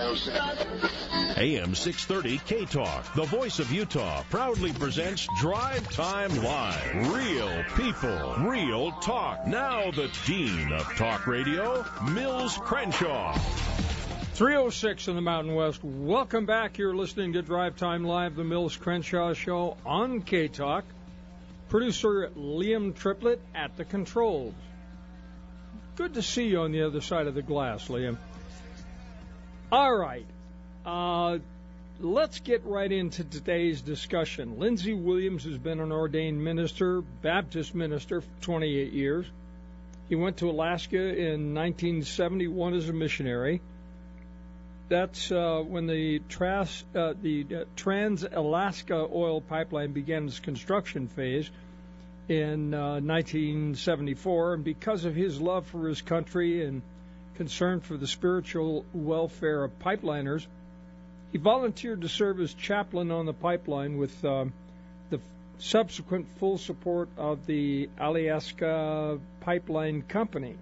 AM 630 KTalk, the voice of Utah, proudly presents Drive Time Live. Real people, real talk. Now the Dean of Talk Radio, Mills Crenshaw. 3:06 in the Mountain West. Welcome back. You're listening to Drive Time Live, the Mills Crenshaw Show on KTalk. Producer Liam Triplett at the controls. Good to see you on the other side of the glass, Liam. All right. Let's get right into today's discussion. Lindsey Williams has been an ordained minister, Baptist minister, for 28 years. He went to Alaska in 1971 as a missionary. That's when the Trans-Alaska Oil Pipeline began its construction phase in 1974. And because of his love for his country and concern for the spiritual welfare of pipeliners, he volunteered to serve as chaplain on the pipeline with the subsequent full support of the Alaska Pipeline Company.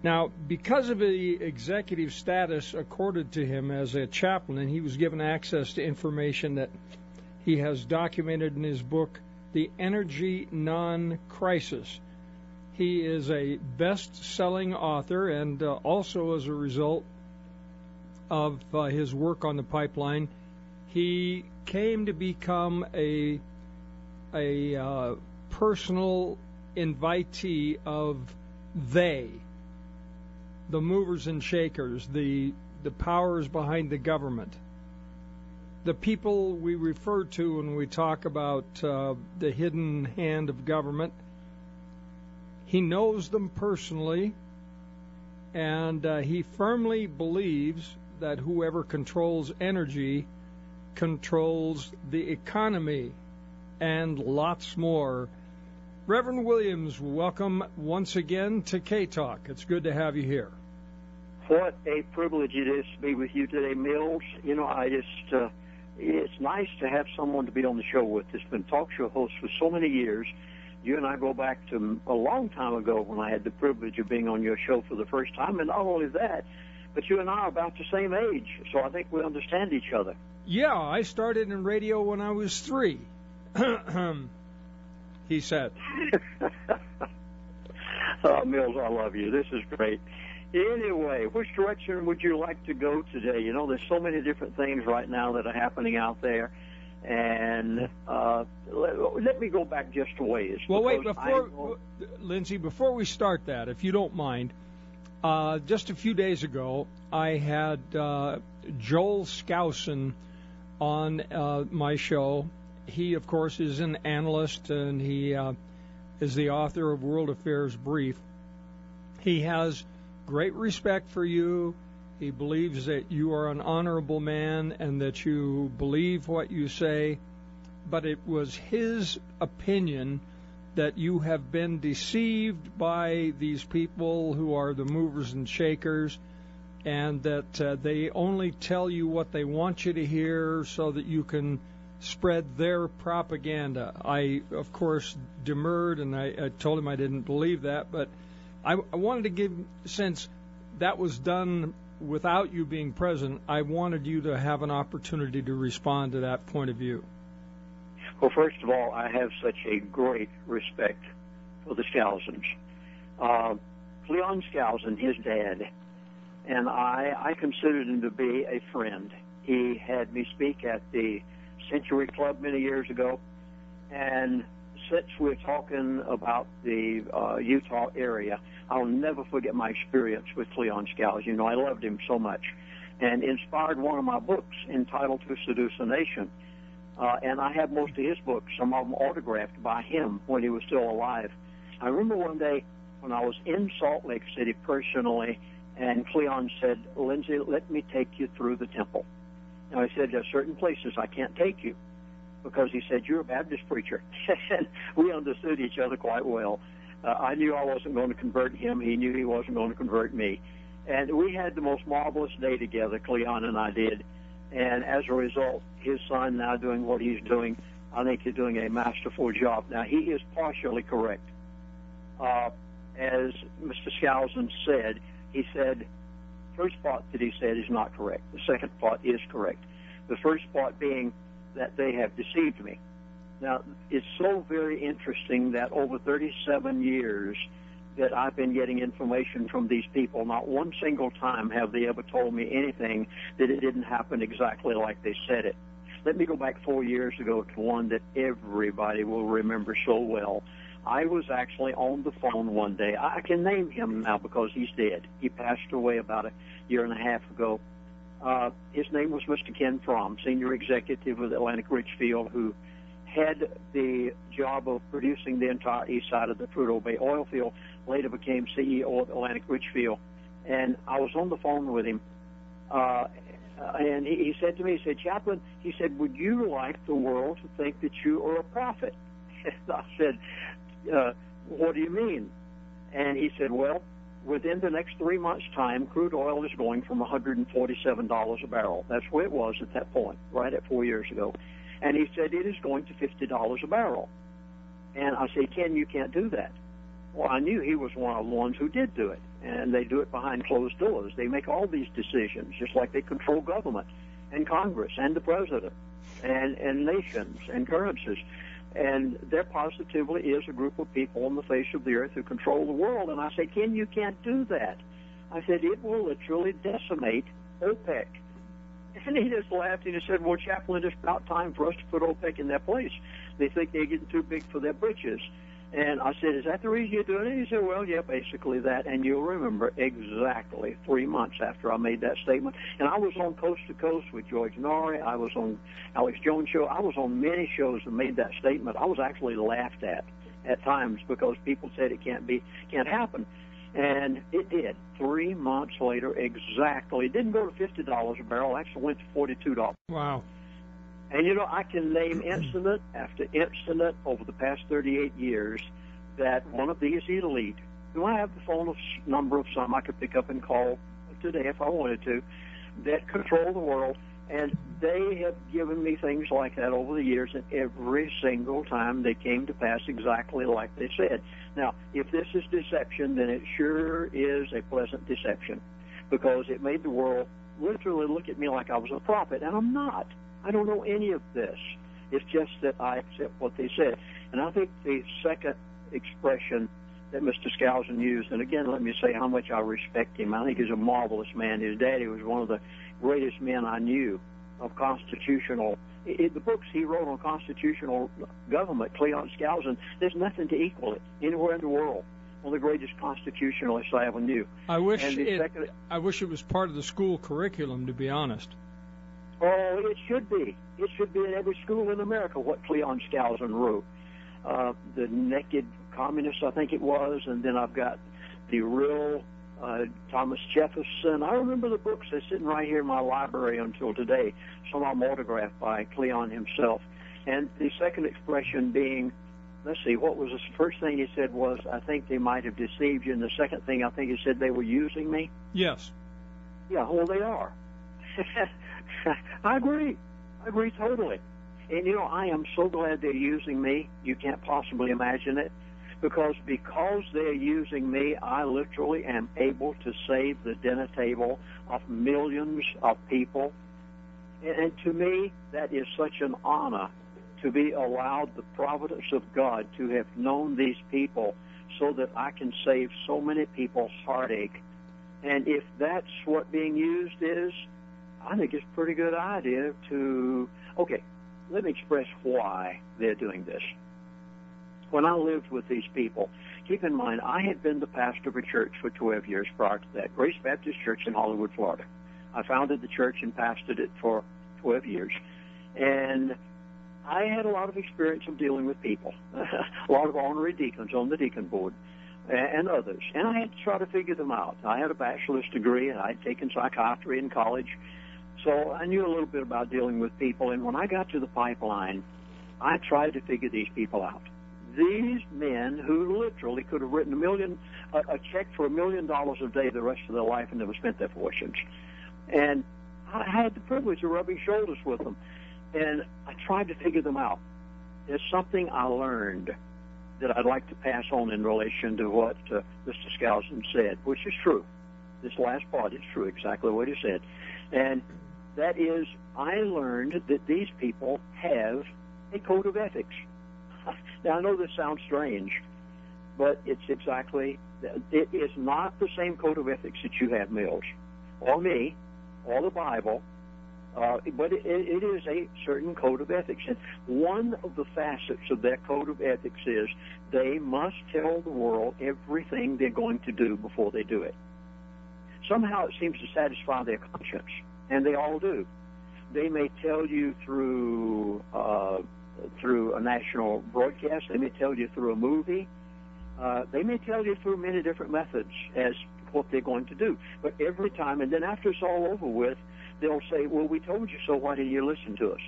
Now, because of the executive status accorded to him as a chaplain, he was given access to information that he has documented in his book, The Energy Non-Crisis. He is a best-selling author, and also as a result of his work on the pipeline, he came to become a personal invitee of the movers and shakers, the powers behind the government, the people we refer to when we talk about the hidden hand of government. He knows them personally, and he firmly believes that whoever controls energy controls the economy and lots more. Reverend Williams, welcome once again to KTalk. It's good to have you here. What a privilege it is to be with you today, Mills. You know, it's nice to have someone to be on the show with. It's been talk show host for so many years. You and I go back to a long time ago when I had the privilege of being on your show for the first time. And not only that, but you and I are about the same age, so I think we understand each other. Yeah, I started in radio when I was 3. He said. Mills, I love you. This is great. Anyway, which direction would you like to go today? You know, there's so many different things right now that are happening out there. And let me go back just a ways. Well, wait, Lindsey, before we start that, if you don't mind, just a few days ago, I had Joel Skousen on my show. He, of course, is an analyst, and he is the author of World Affairs Brief. He has great respect for you. He believes that you are an honorable man and that you believe what you say. But it was his opinion that you have been deceived by these people who are the movers and shakers, and that they only tell you what they want you to hear so that you can spread their propaganda. I, of course, demurred, and I told him I didn't believe that, but I wanted to give, since that was done without you being present, I wanted you to have an opportunity to respond to that point of view. Well, first of all, I have such a great respect for the Skousens. Cleon Skousen, his dad, and I considered him to be a friend. He had me speak at the Century Club many years ago, and since we're talking about the Utah area, I'll never forget my experience with Cleon Skousen. You know, I loved him so much, and inspired one of my books entitled To Seduce a Nation. And I have most of his books, some of them autographed by him when he was still alive. I remember one day when I was in Salt Lake City personally, and Cleon said, "Lindsey, let me take you through the temple." And I said, "There are certain places I can't take you," because he said, "You're a Baptist preacher." And we understood each other quite well. I knew I wasn't going to convert him. He knew he wasn't going to convert me. And we had the most marvelous day together, Cleon and I did. And as a result, his son now doing what he's doing, I think he's doing a masterful job. Now, he is partially correct. As Mr. Skousen said, he said, first part that he said is not correct. The second part is correct. The first part being that they have deceived me. Now, it's so very interesting that over 37 years that I've been getting information from these people, not one single time have they ever told me anything that it didn't happen exactly like they said it. Let me go back 4 years ago to one that everybody will remember so well. I was actually on the phone one day. I can name him now because he's dead. He passed away about a year and a half ago. His name was Mr. Ken Fromm, senior executive of Atlantic Richfield, who had the job of producing the entire east side of the Prudhoe Bay oil field, later became CEO of Atlantic Richfield. And I was on the phone with him, and he said to me, he said, Chaplain, he said, would you like the world to think that you are a prophet? And I said, what do you mean? And he said, well, within the next 3 months' time, crude oil is going from $147 a barrel. That's where it was at that point, right at 4 years ago. And he said, it is going to $50 a barrel. And I said, Ken, you can't do that. Well, I knew he was one of the ones who did do it, and they do it behind closed doors. They make all these decisions, just like they control government and Congress and the president and nations and currencies. And there positively is a group of people on the face of the earth who control the world. And I said, Ken, you can't do that. I said, it will literally decimate OPEC. And he just laughed and he said, well, Chaplain, it's about time for us to put OPEC in their place. They think they're getting too big for their britches. And I said, is that the reason you're doing it? He said, well, yeah, basically that. And you'll remember exactly 3 months after I made that statement. And I was on Coast to Coast with George Norrie. I was on Alex Jones' show. I was on many shows and made that statement. I was actually laughed at times because people said it can't happen. And it did. 3 months later, exactly. It didn't go to $50 a barrel. It actually went to $42. Wow. And, you know, I can name incident after incident over the past 38 years that one of these elite, who I have the phone number of some I could pick up and call today if I wanted to, that control the world, and they have given me things like that over the years, and every single time they came to pass exactly like they said. Now, if this is deception, then it sure is a pleasant deception, because it made the world literally look at me like I was a prophet, and I'm not. I don't know any of this. It's just that I accept what they said. And I think the second expression that Mr. Skousen used, and again, let me say how much I respect him. I think he's a marvelous man. His daddy was one of the greatest men I knew of constitutional. The books he wrote on constitutional government, Cleon Skousen, there's nothing to equal it anywhere in the world. One of the greatest constitutionalists I ever knew. I wish it was part of the school curriculum, to be honest. Oh, it should be. It should be in every school in America, what Cleon Skousen wrote. The Naked Communist, I think it was, and then I've got the real Thomas Jefferson. I remember the books. They're sitting right here in my library until today. Some of them autographed by Cleon himself. And the second expression being, let's see, what was the first thing he said was, I think they might have deceived you, and the second thing I think he said they were using me? Yes. Yeah, well, they are. I agree totally. And, you know, I am so glad they're using me. You can't possibly imagine it. Because they're using me, I literally am able to save the dinner table of millions of people. And to me, that is such an honor to be allowed the providence of God to have known these people so that I can save so many people's heartache. And if that's what being used is, I think it's a pretty good idea to... Okay, let me express why they're doing this. When I lived with these people, keep in mind, I had been the pastor of a church for 12 years prior to that, Grace Baptist Church in Hollywood, Florida. I founded the church and pastored it for 12 years. And I had a lot of experience of dealing with people, a lot of honorary deacons on the deacon board and others. And I had to try to figure them out. I had a bachelor's degree, and I'd taken psychiatry in college. So I knew a little bit about dealing with people. And when I got to the pipeline, I tried to figure these people out. These men who literally could have written a check for $1 million a day the rest of their life and never spent their fortunes. And I had the privilege of rubbing shoulders with them. And I tried to figure them out. There's something I learned that I'd like to pass on in relation to what Mr. Skousen said, which is true. this last part is true, exactly what he said. And that is, I learned that these people have a code of ethics. Now, I know this sounds strange, but it is not the same code of ethics that you have, Mills, or me, or the Bible, but it is a certain code of ethics. And one of the facets of that code of ethics is they must tell the world everything they're going to do before they do it. Somehow it seems to satisfy their conscience, and they all do. They may tell you through a national broadcast. They may tell you through a movie. They may tell you through many different methods as what they're going to do. But every time, and then after it's all over with, they'll say, well, we told you so, why didn't you listen to us?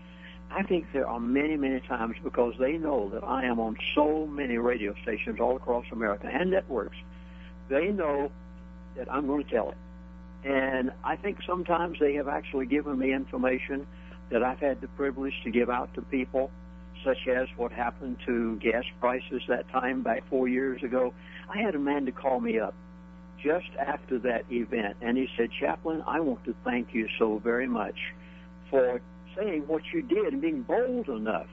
I think there are many, many times, because they know that I am on so many radio stations all across America and networks, they know that I'm going to tell it. And I think sometimes they have actually given me information that I've had the privilege to give out to people, such as what happened to gas prices that time back 4 years ago. I had a man to call me up just after that event, and he said, Chaplain, I want to thank you so very much for saying what you did and being bold enough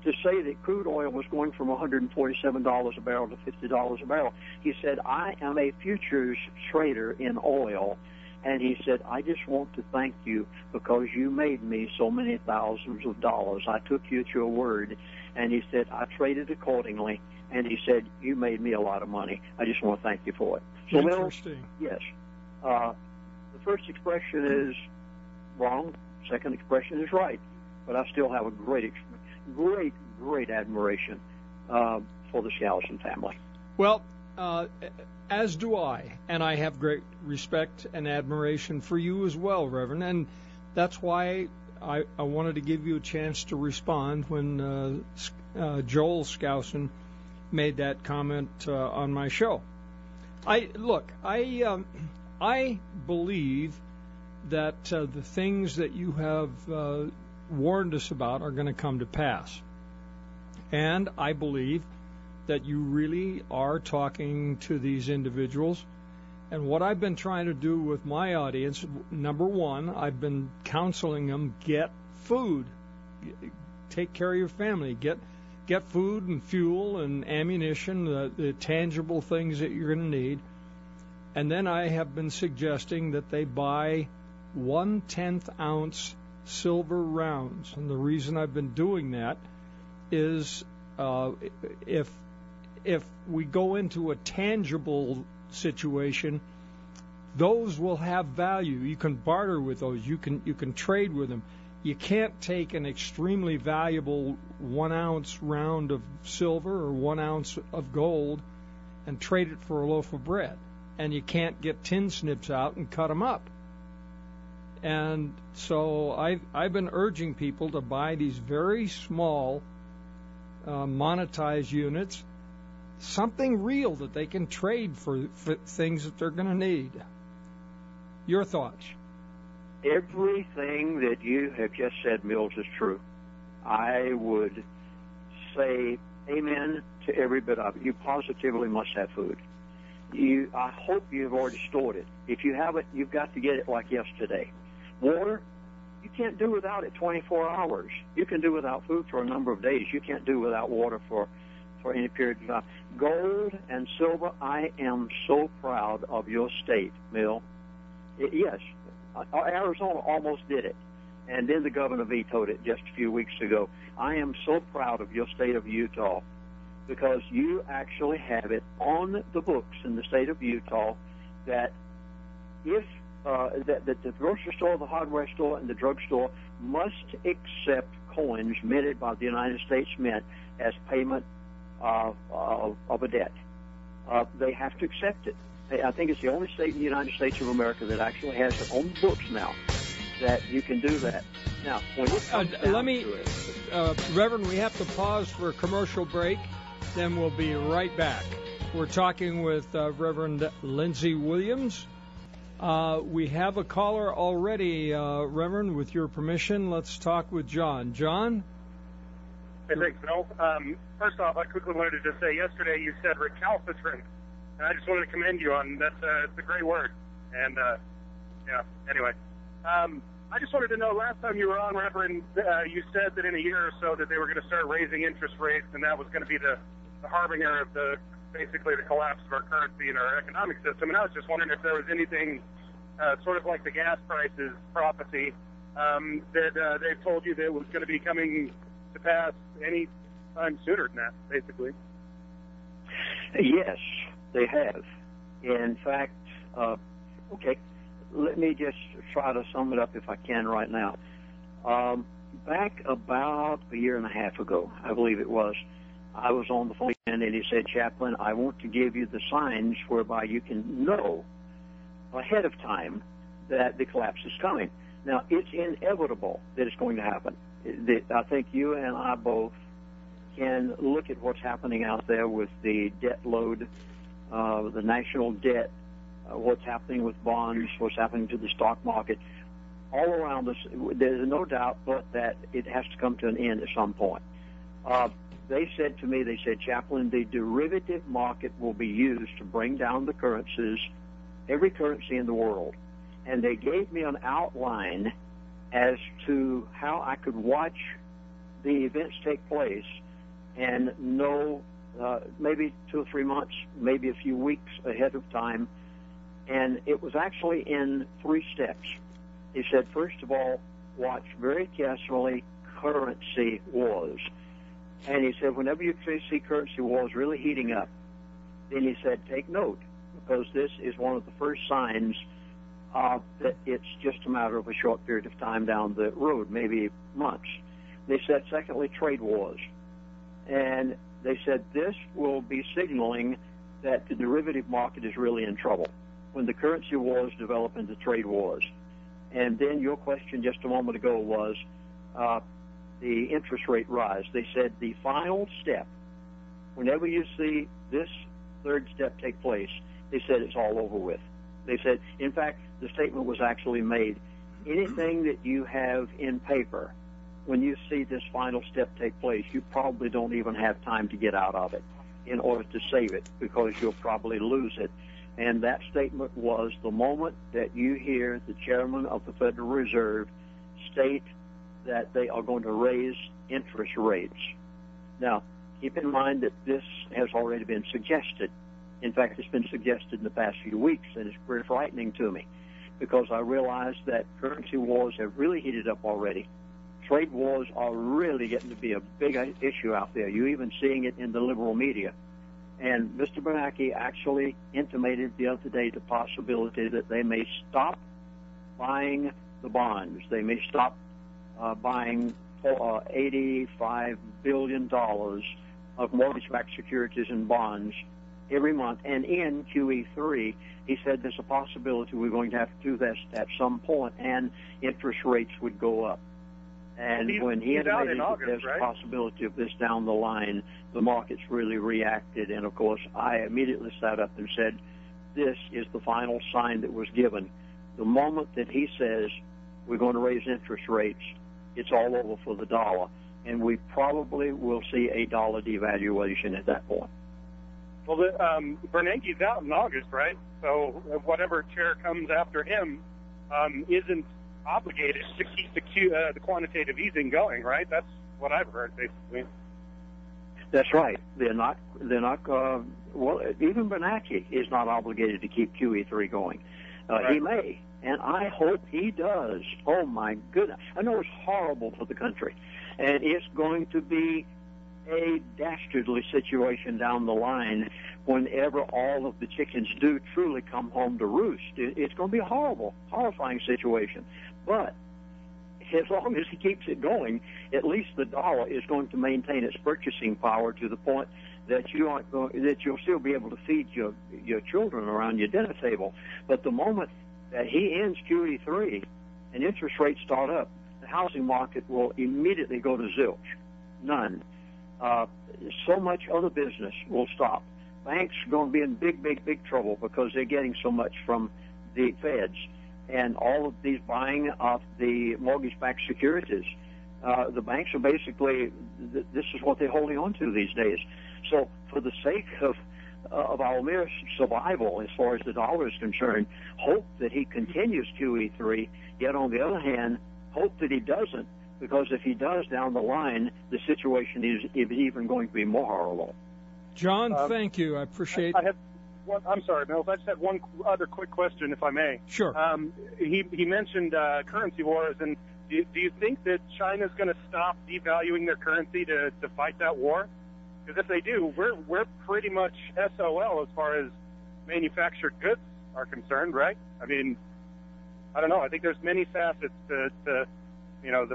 to say that crude oil was going from $147 a barrel to $50 a barrel. He said, I am a futures trader in oil, and he said, I just want to thank you because you made me so many thousands of dollars. I took you at your word, and he said, I traded accordingly, and he said, you made me a lot of money. I just want to thank you for it. So, interesting. Yes. The first expression is wrong. Second expression is right. But I still have a great admiration for the Skousen family. Well, as do I, and I have great respect and admiration for you as well, Reverend, and that's why I wanted to give you a chance to respond when Joel Skousen made that comment on my show. I believe that the things that you have warned us about are going to come to pass, and I believe that you really are talking to these individuals. And what I've been trying to do with my audience, number one, I've been counseling them, get food, take care of your family, get food and fuel and ammunition, the tangible things that you're going to need. And then I have been suggesting that they buy 1/10 ounce silver rounds. And the reason I've been doing that is if we go into a tangible situation, those will have value. You can barter with those. You can trade with them. You can't take an extremely valuable 1 ounce round of silver or 1 ounce of gold and trade it for a loaf of bread. And you can't get tin snips out and cut them up. And so I've been urging people to buy these very small monetized units, something real that they can trade for things that they're going to need. Your thoughts? Everything that you have just said, Mills, is true. I would say amen to every bit of it. You positively must have food. I hope you've already stored it. If you haven't, you've got to get it like yesterday. Water, you can't do without it 24 hours. You can do without food for a number of days. You can't do without water for any period of time. Gold and silver, I am so proud of your state, Mill. Yes, Arizona almost did it, and then the governor vetoed it just a few weeks ago. I am so proud of your state of Utah because you actually have it on the books in the state of Utah that if that the grocery store, the hardware store, and the drugstore must accept coins minted by the United States Mint as payment of a debt. They have to accept it. I think it's the only state in the United States of America that actually has it on the books now that you can do that. Now, when it comes down to it, Reverend, we have to pause for a commercial break. Then we'll be right back. We're talking with Reverend Lindsey Williams. We have a caller already, Reverend. With your permission, let's talk with John. John? Hey, thanks, Bill. First off, I quickly wanted to just say yesterday you said recalcitrant, and I just wanted to commend you on that. It's a great word. And, anyway. I just wanted to know, last time you were on, Reverend, you said that in a year or so that they were going to start raising interest rates, and that was going to be the harbinger of basically the collapse of our currency and our economic system. And I was just wondering if there was anything sort of like the gas prices prophecy that they've told you that was going to be coming to pass any time sooner than that, basically. Yes, they have. In fact, okay, let me just try to sum it up if I can right now. Back about a year and a half ago, I believe it was, I was on the phone and he said, Chaplain, I want to give you the signs whereby you can know ahead of time that the collapse is coming. Now, it's inevitable that it's going to happen. I think you and I both can look at what's happening out there with the debt load, the national debt, what's happening with bonds, what's happening to the stock market. All around us, there's no doubt but that it has to come to an end at some point. They said to me, Chaplain, the derivative market will be used to bring down the currencies, every currency in the world. And they gave me an outline as to how I could watch the events take place and know maybe 2 or 3 months, maybe a few weeks ahead of time. And it was actually in 3 steps. He said, first of all, watch very carefully currency wars. And he said, whenever you see currency wars really heating up, then he said, take note, because this is one of the first signs that it's just a matter of a short period of time down the road, maybe months. They said, secondly, trade wars. And they said this will be signaling that the derivative market is really in trouble when the currency wars develop into trade wars. And then your question just a moment ago was the interest rate rise. They said the final step, whenever you see this third step take place, they said it's all over with. They said, in fact, the statement was actually made, anything that you have in paper, when you see this final step take place, you probably don't even have time to get out of it in order to save it, because you'll probably lose it. And that statement was, the moment that you hear the chairman of the Federal Reserve state that they are going to raise interest rates. Now, keep in mind that this has already been suggested. In fact, it's been suggested in the past few weeks, and it's very frightening to me, because I realize that currency wars have really heated up already. Trade wars are really getting to be a big issue out there. You're even seeing it in the liberal media. And Mr. Bernanke actually intimated the other day the possibility that they may stop buying the bonds. They may stop buying $85 billion of mortgage-backed securities and bonds every month. And in QE3, he said there's a possibility we're going to have to do this at some point, and interest rates would go up. And when he intimated that there's a possibility of this down the line, the markets really reacted. And, of course, I immediately sat up and said, this is the final sign that was given. The moment that he says we're going to raise interest rates, it's all over for the dollar. And we probably will see a dollar devaluation at that point. Well, Bernanke's out in August, right? So whatever chair comes after him isn't obligated to keep the quantitative easing going, right? That's what I've heard, basically. That's right. They're not. Well, even Bernanke is not obligated to keep QE3 going. Right. He may, and I hope he does. Oh my goodness! I know it's horrible for the country, and it's going to be a dastardly situation down the line whenever all of the chickens do truly come home to roost. It's going to be a horrible, horrifying situation. But as long as he keeps it going, at least the dollar is going to maintain its purchasing power to the point that you'll still be able to feed your children around your dinner table. But the moment that he ends QE3 and interest rates start up, the housing market will immediately go to zilch. None. So much other business will stop. Banks are going to be in big trouble because they're getting so much from the feds. And all of these buying of the mortgage-backed securities, the banks are basically, this is what they're holding on to these days. So for the sake of of our mere survival as far as the dollar is concerned. Hope that he continues QE3, yet on the other hand, hope that he doesn't, because if he does down the line, the situation is even going to be more horrible. John, thank you. I appreciate it. I'm sorry, Mills. I just had one other quick question, if I may. Sure. He mentioned currency wars, and do you think that China's going to stop devaluing their currency to fight that war? Because if they do, we're pretty much SOL as far as manufactured goods are concerned, right? I mean, I don't know. I think there's many facets to the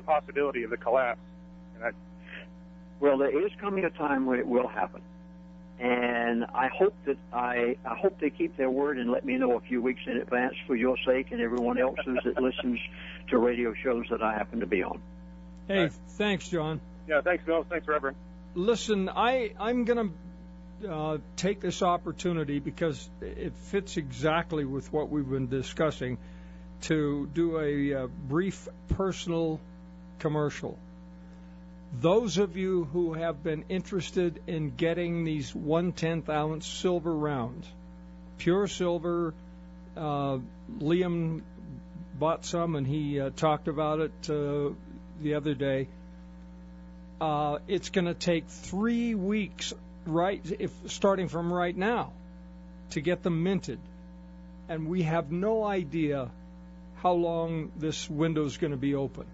possibility of the collapse. Well, there is coming a time when it will happen. And I hope they keep their word and let me know a few weeks in advance for your sake and everyone else's that listens to radio shows that I happen to be on. Hey, thanks, John. Yeah, thanks, Bill. Thanks, Reverend. Listen, I'm going to take this opportunity because it fits exactly with what we've been discussing to do a brief personal commercial. Those of you who have been interested in getting these 1/10 ounce silver rounds, pure silver, Liam bought some and he talked about it the other day. It's going to take 3 weeks, starting from right now, to get them minted, and we have no idea how long this window is going to be open.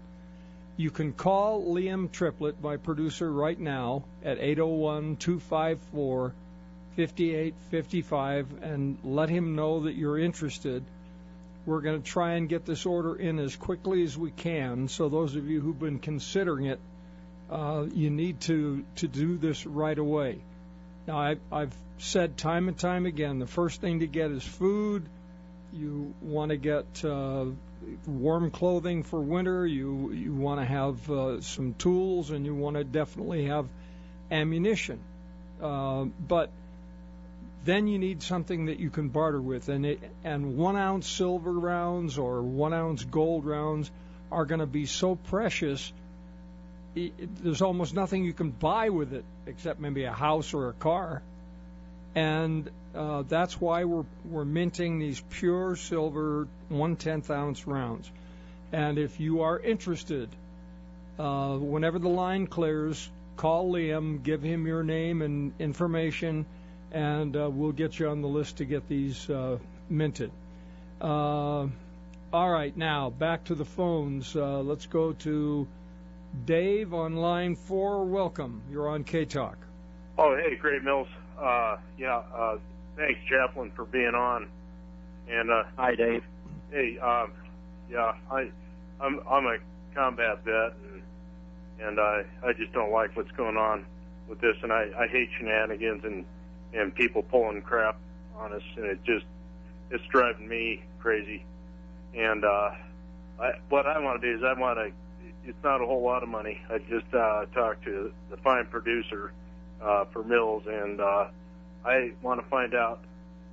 You can call Liam Triplett, my producer, right now at 801-254-5855 and let him know that you're interested. We're going to try and get this order in as quickly as we can. So those of you who've been considering it, you need to do this right away. Now, I've said time and time again, the first thing to get is food. You want to get warm clothing for winter. You want to have some tools, and you want to definitely have ammunition. But then you need something that you can barter with, and 1 ounce silver rounds or 1 ounce gold rounds are going to be so precious. There's almost nothing you can buy with it except maybe a house or a car, and that's why we're minting these pure silver 1/10 ounce rounds. And if you are interested, whenever the line clears, call Liam, give him your name and information, and we'll get you on the list to get these minted. All right, now back to the phones. Let's go to Dave on line 4. Welcome. You're on KTalk. Oh, hey, great, Mills. Thanks, Chaplain, for being on. And hi, Dave. Hey, I'm a combat vet, and I just don't like what's going on with this, and I hate shenanigans and people pulling crap on us, and it's driving me crazy. And what I want to do is it's not a whole lot of money. I just talked to the fine producer for Mills, and I want to find out.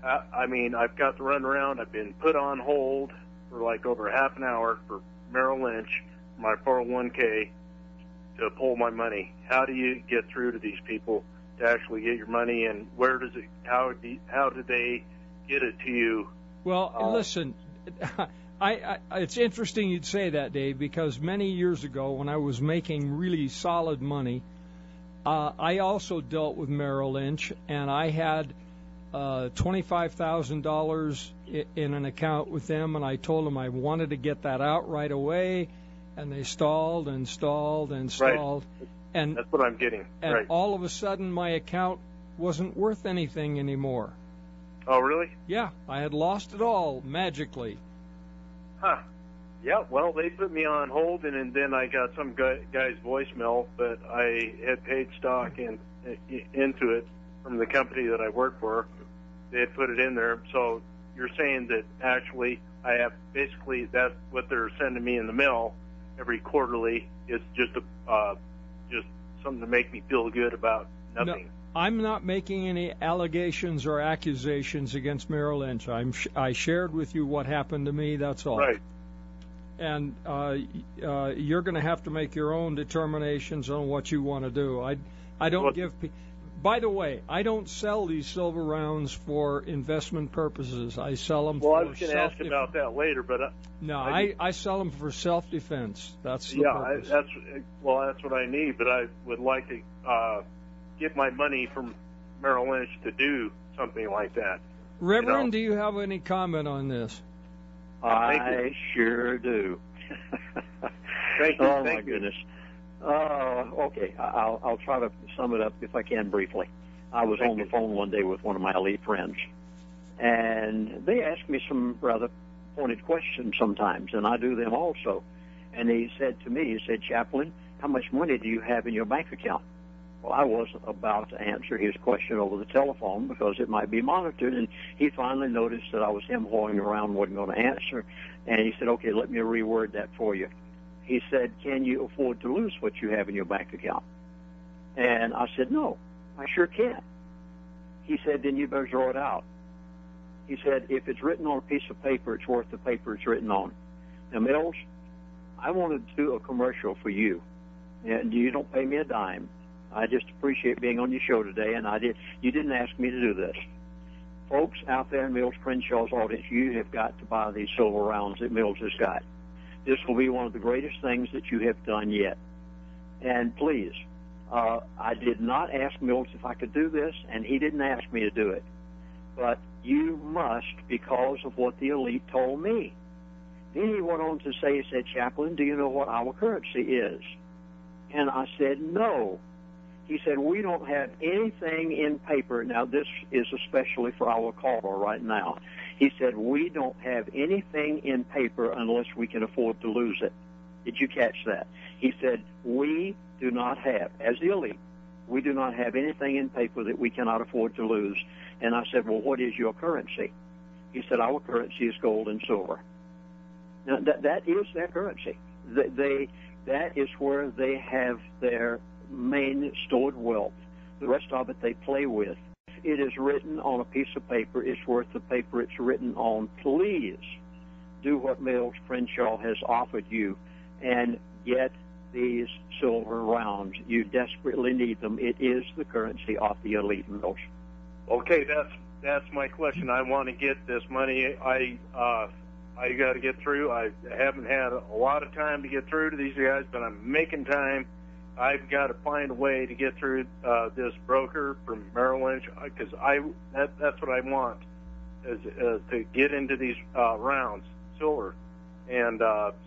I've got to run around. I've been put on hold for like over half an hour for Merrill Lynch, my 401k, to pull my money. How do you get through to these people to actually get your money, and where does it? How do they get it to you? Well, listen. It's interesting you'd say that, Dave, because many years ago when I was making really solid money, I also dealt with Merrill Lynch, and I had $25,000 in an account with them, and I told them I wanted to get that out right away, and they stalled and stalled and stalled. Right. And that's what I'm getting. And right. all of a sudden, my account wasn't worth anything anymore. Oh, really? Yeah, I had lost it all magically. Huh. Yeah, well, they put me on hold, and then I got some guy's voicemail, but I had paid stock into it from the company that I work for. They had put it in there. So you're saying that actually I have basically that's what they're sending me in the mail every quarterly is just something to make me feel good about nothing. No, I'm not making any allegations or accusations against Merrill Lynch. I shared with you what happened to me. That's all. Right. And you're going to have to make your own determinations on what you want to do. I don't give. By the way, I don't sell these silver rounds for investment purposes. I sell them for I was going to ask about that later, but I sell them for self-defense. That's the purpose. That's what I need. But I would like to get my money from Merrill Lynch to do something like that. Reverend, do you have any comment on this? I sure do. Thank you. Oh, my goodness. Okay, I'll try to sum it up if I can briefly. I was on the phone one day with one of my elite friends, and they asked me some rather pointed questions sometimes, and I do them also. And he said to me, Chaplain, how much money do you have in your bank account? Well, I wasn't about to answer his question over the telephone because it might be monitored, and he finally noticed that I was him-hawing around, wasn't going to answer, and he said, okay, let me reword that for you. He said, can you afford to lose what you have in your bank account? And I said, no, I sure can't. He said, then you better draw it out. He said, if it's written on a piece of paper, it's worth the paper it's written on. Now, Mills, I wanted to do a commercial for you, and you don't pay me a dime. I just appreciate being on your show today, and you didn't ask me to do this. Folks out there in Mills Crenshaw's audience, you have got to buy these silver rounds that Mills has got. This will be one of the greatest things that you have done yet. And please, I did not ask Mills if I could do this, and he didn't ask me to do it. But you must because of what the elite told me. Then he went on to say, he said, Chaplain, do you know what our currency is? And I said, no. He said, we don't have anything in paper. Now, this is especially for our caller right now. He said, we don't have anything in paper unless we can afford to lose it. Did you catch that? He said, we do not have, as the elite, we do not have anything in paper that we cannot afford to lose. And I said, well, what is your currency? He said, our currency is gold and silver. Now, that is their currency. That is where they have their main stored wealth. The rest of it they play with. It is written on a piece of paper. It's worth the paper it's written on. Please do what Mills Crenshaw has offered you and get these silver rounds. You desperately need them. It is the currency of the elite, Mills. Okay, that's my question. I want to get this money. I got to get through. I haven't had a lot of time to get through to these guys, but I'm making time. I've got to find a way to get through this broker from Merrill Lynch because that's what I want is to get into these rounds, silver. And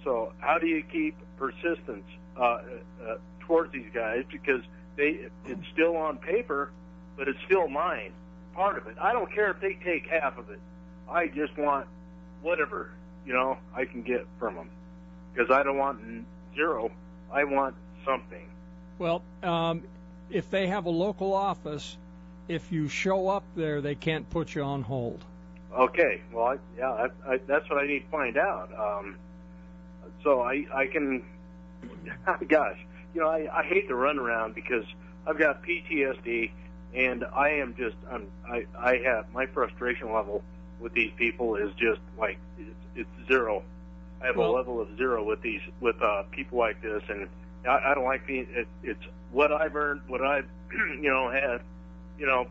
so how do you keep persistence towards these guys? Because it's still on paper, but it's still mine, part of it. I don't care if they take half of it. I just want whatever, I can get from them because I don't want zero. I want something. Well, if they have a local office, if you show up there, they can't put you on hold. Okay. Well, that's what I need to find out. So I can, gosh, I hate to run around because I've got PTSD, and I am just, I have my frustration level with these people is just like it's zero. I have a level of zero with people like this, and I don't like being. It's what I've earned, what I've had,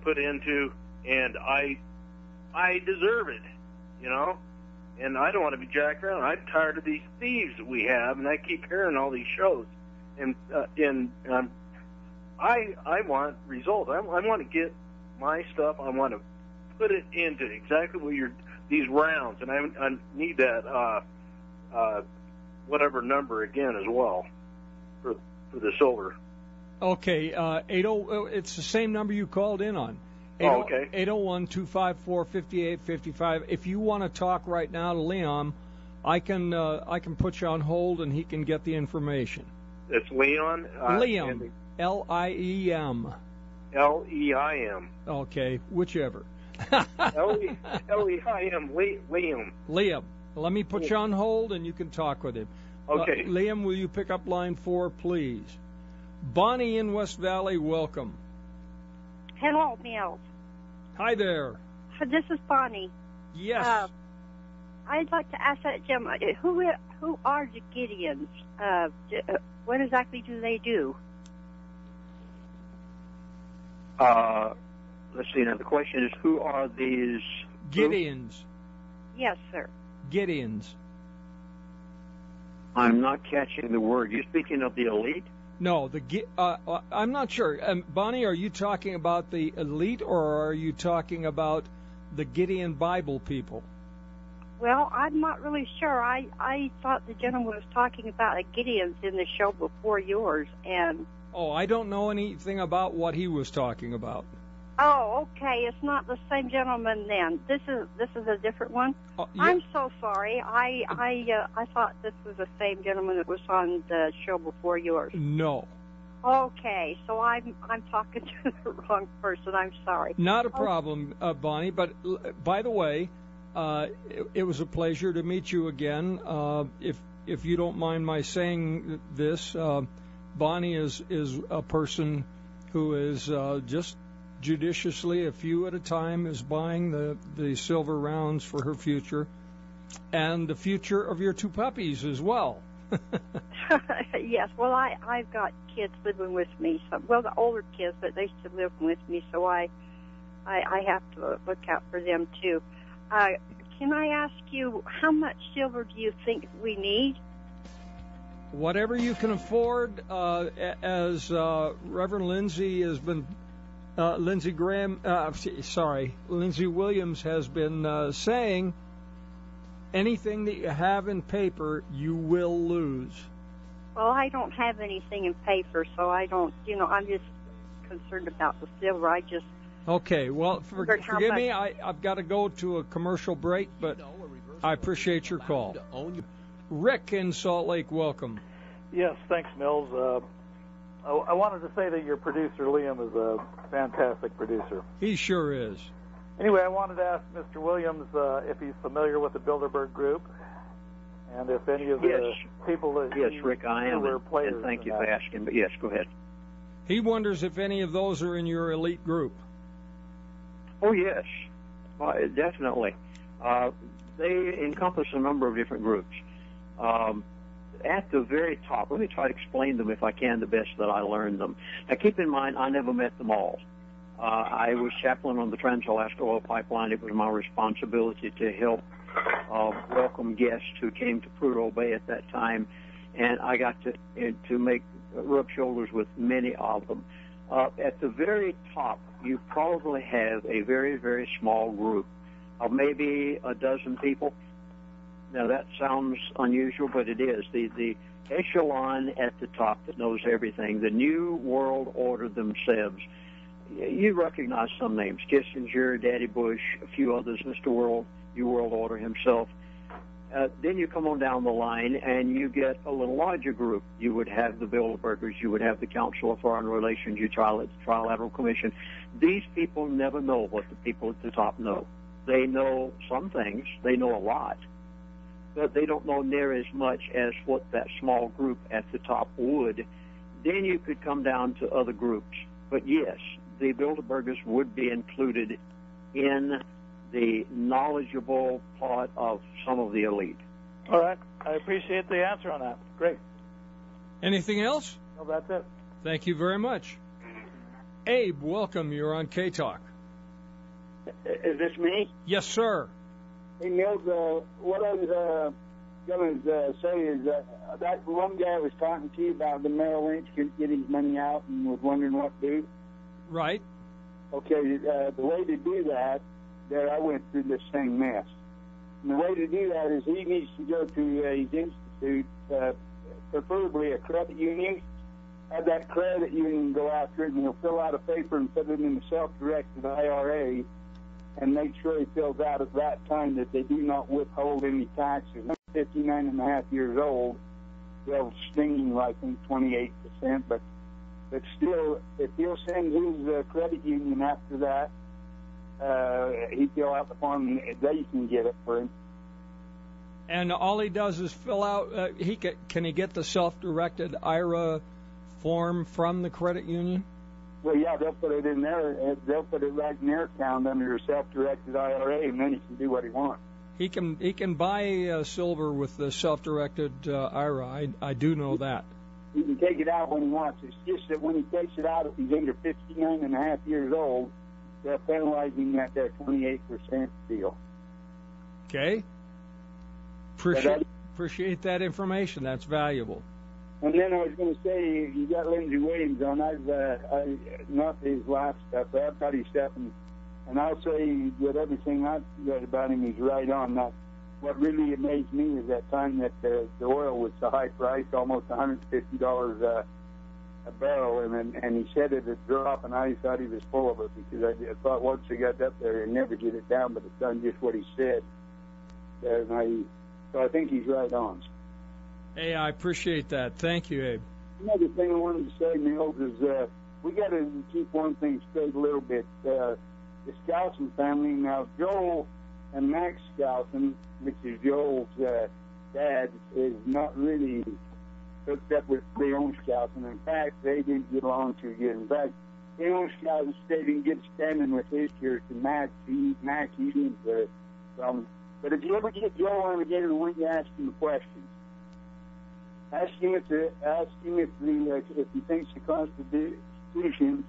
put into, and I deserve it, and I don't want to be jacked around. I'm tired of these thieves that we have, and I keep hearing all these shows, and I want results. I want to get my stuff. I want to put it into exactly what these rounds, and I need that whatever number again as well. For the silver. Okay, 80. It's the same number you called in on. Okay. 801-254-5855. If you want to talk right now to Liam, I can put you on hold and he can get the information. It's Leon. Liam. L-I-E-M. L-E-I-M. Okay, whichever. L-E-I-M. Liam. Liam. Let me put you on hold and you can talk with him. Okay. Liam, will you pick up line 4, please? Bonnie in West Valley, welcome. Hello, Mills. Hi there. This is Bonnie. Yes. I'd like to ask that gentleman, who are the Gideons? What exactly do they do? Let's see. Now the question is, who are these? Gideons. Yes, sir. Gideons. I'm not catching the word. You're speaking of the elite? No, I'm not sure. Bonnie, are you talking about the elite, or are you talking about the Gideon Bible people? Well, I'm not really sure. I thought the gentleman was talking about the Gideons in the show before yours, and... Oh, I don't know anything about what he was talking about. Oh, okay. It's not the same gentleman then. This is a different one. Yeah. I'm so sorry. I thought this was the same gentleman that was on the show before yours. No. Okay, so I'm talking to the wrong person. I'm sorry. Not a problem, Bonnie. But by the way, it was a pleasure to meet you again. If you don't mind my saying this, Bonnie is a person who is just judiciously, a few at a time, is buying the silver rounds for her future and the future of your two puppies as well. Yes, well, I've got kids living with me. Well, the older kids, but they still live with me, so I have to look out for them too. Can I ask you, how much silver do you think we need? Whatever you can afford, as Reverend Lindsey has been, Lindsey Williams has been saying, anything that you have in paper, you will lose. Well, I don't have anything in paper, so I don't, I'm just concerned about the silver. Okay, well, forgive me, I've got to go to a commercial break, but I appreciate your call. Rick in Salt Lake, welcome. Yes, thanks, Mills. I wanted to say that your producer, Liam, is a fantastic producer. He sure is. Anyway, I wanted to ask Mr. Williams if he's familiar with the Bilderberg Group, and if any of the people that Rick, I am, were players. And thank you for asking, but yes, go ahead. He wonders if any of those are in your elite group. Oh, yes, definitely. They encompass a number of different groups. At the very top, let me try to explain them if I can the best that I learned them. Now, keep in mind, I never met them all. I was chaplain on the Trans-Alaska Oil Pipeline. It was my responsibility to help welcome guests who came to Prudhoe Bay at that time, and I got to rub shoulders with many of them. At the very top, you probably have a very, very small group of maybe a dozen people. Now, that sounds unusual, but it is. The echelon at the top that knows everything, the New World Order themselves. You recognize some names, Kissinger, Daddy Bush, a few others, Mr. New World Order himself. Then you come on down the line, and you get a little larger group. You would have the Bilderbergers. You would have the Council of Foreign Relations, your Trilateral Commission. These people never know what the people at the top know. They know some things. They know a lot. But they don't know near as much as what that small group at the top would. Then you could come down to other groups. But yes, the Bilderbergers would be included in the knowledgeable part of some of the elite. All right. I appreciate the answer on that. Great. Anything else? No, that's it. Thank you very much. Abe, welcome. You're on KTalk. Is this me? Yes, sir. Hey, Mills, what I was going to say is that one guy was talking to you about the Merrill Lynch getting his money out and was wondering what to do. Right. Okay, the way to do that, I went through this same mess. And the way to do that is he needs to go to his institute, preferably a credit union. Have that credit union go after it, and he'll fill out a paper and put it in the self-directed IRA, and make sure he fills out at that time that they do not withhold any taxes. 59 and a half years old, they'll sting him, I think, 28%, but still, if he'll send his credit union after that, he'd fill out the form, and they can get it for him. And all he does is fill out, can he get the self-directed IRA form from the credit union? Well, yeah, they'll put it in there. They'll put it right in their account under a self-directed IRA, and then he can do what he wants. He can buy silver with the self-directed IRA. I do know that. he can take it out when he wants. It's just that when he takes it out, if he's under 59 and a half years old, they're penalizing that their 28% deal. Okay. Appreciate that information. That's valuable. And then I was going to say, you got Lindsey Williams on. Not his last stuff, but I've got his stuff, and I'll say that everything I've read about him is right on. That what really amazed me is that time that the oil was so high priced, almost $150 a barrel, and he said it would drop, and I thought he was full of it because I thought once he got up there, he'd never get it down, but it's done just what he said. So I think he's right on. Hey, I appreciate that. Thank you, Abe. Another thing I wanted to say, Mills, is we got to keep one thing straight a little bit. The Skousen family, now Joel and Max Skousen, which is Joel's dad, is not really hooked up with Leon Skousen. In fact, they didn't get along too good. In fact, Leon Skousen stayed in good standing with his church, and Max, he didn't from. But if you ever get Joel on again, I want you to ask him a question. Ask him if he thinks the Constitution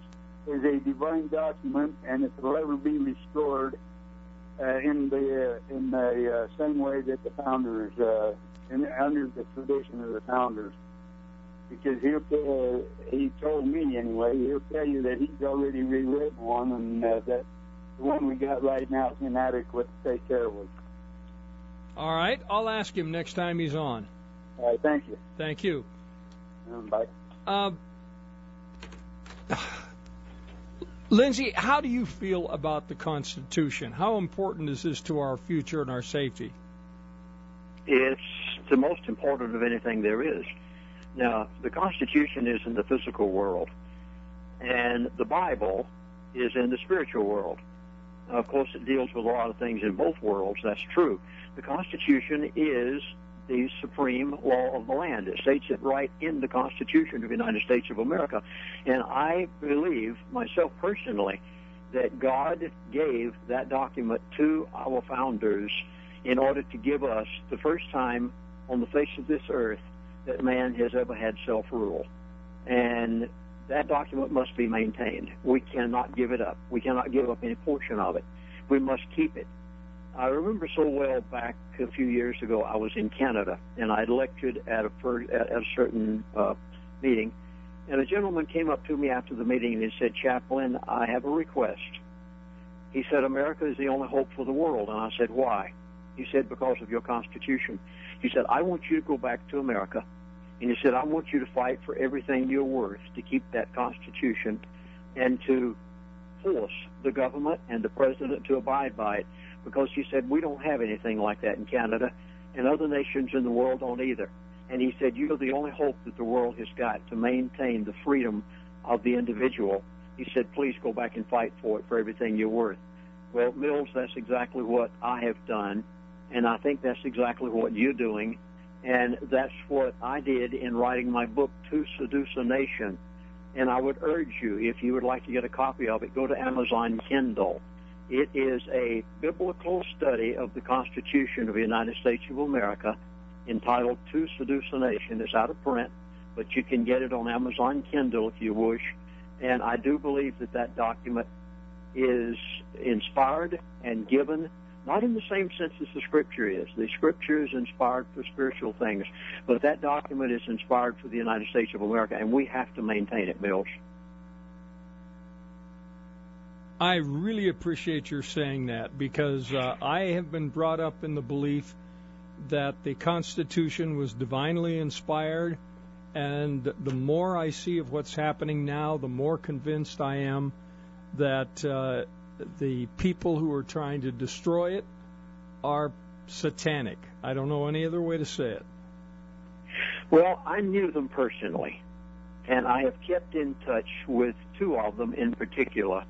is a divine document, and if it will ever be restored in the same way that the founders, under the tradition of the founders. Because he told me anyway, he'll tell you that he's already rewritten one, and that the one we got right now is inadequate to take care of it. All right, I'll ask him next time he's on. All right, thank you. Thank you. Bye. Lindsey, how do you feel about the Constitution? How important is this to our future and our safety? It's the most important of anything there is. Now, the Constitution is in the physical world, and the Bible is in the spiritual world. Of course, it deals with a lot of things in both worlds. That's true. The Constitution is the supreme law of the land. It states it right in the Constitution of the United States of America. And I believe, myself personally, that God gave that document to our founders in order to give us the first time on the face of this earth that man has ever had self-rule. And that document must be maintained. We cannot give it up. We cannot give up any portion of it. We must keep it. I remember so well back a few years ago, I was in Canada, and I lectured at a certain meeting, and a gentleman came up to me after the meeting and he said, "Chaplain, I have a request." He said, "America is the only hope for the world." And I said, "Why?" He said, "Because of your Constitution." He said, "I want you to go back to America." And he said, "I want you to fight for everything you're worth to keep that Constitution and to force the government and the president to abide by it." Because he said, "We don't have anything like that in Canada, and other nations in the world don't either." And he said, "You're the only hope that the world has got to maintain the freedom of the individual." He said, "Please go back and fight for it, for everything you're worth." Well, Mills, that's exactly what I have done, and I think that's exactly what you're doing. And that's what I did in writing my book, To Seduce a Nation. And I would urge you, if you would like to get a copy of it, go to Amazon Kindle. It is a biblical study of the Constitution of the United States of America entitled To Seduce a Nation. It's out of print, but you can get it on Amazon Kindle if you wish. And I do believe that that document is inspired and given, not in the same sense as the Scripture is. The Scripture is inspired for spiritual things, but that document is inspired for the United States of America, and we have to maintain it, Mills. I really appreciate your saying that, because I have been brought up in the belief that the Constitution was divinely inspired, and the more I see of what's happening now, the more convinced I am that the people who are trying to destroy it are satanic. I don't know any other way to say it. Well, I knew them personally, and I have kept in touch with two of them in particular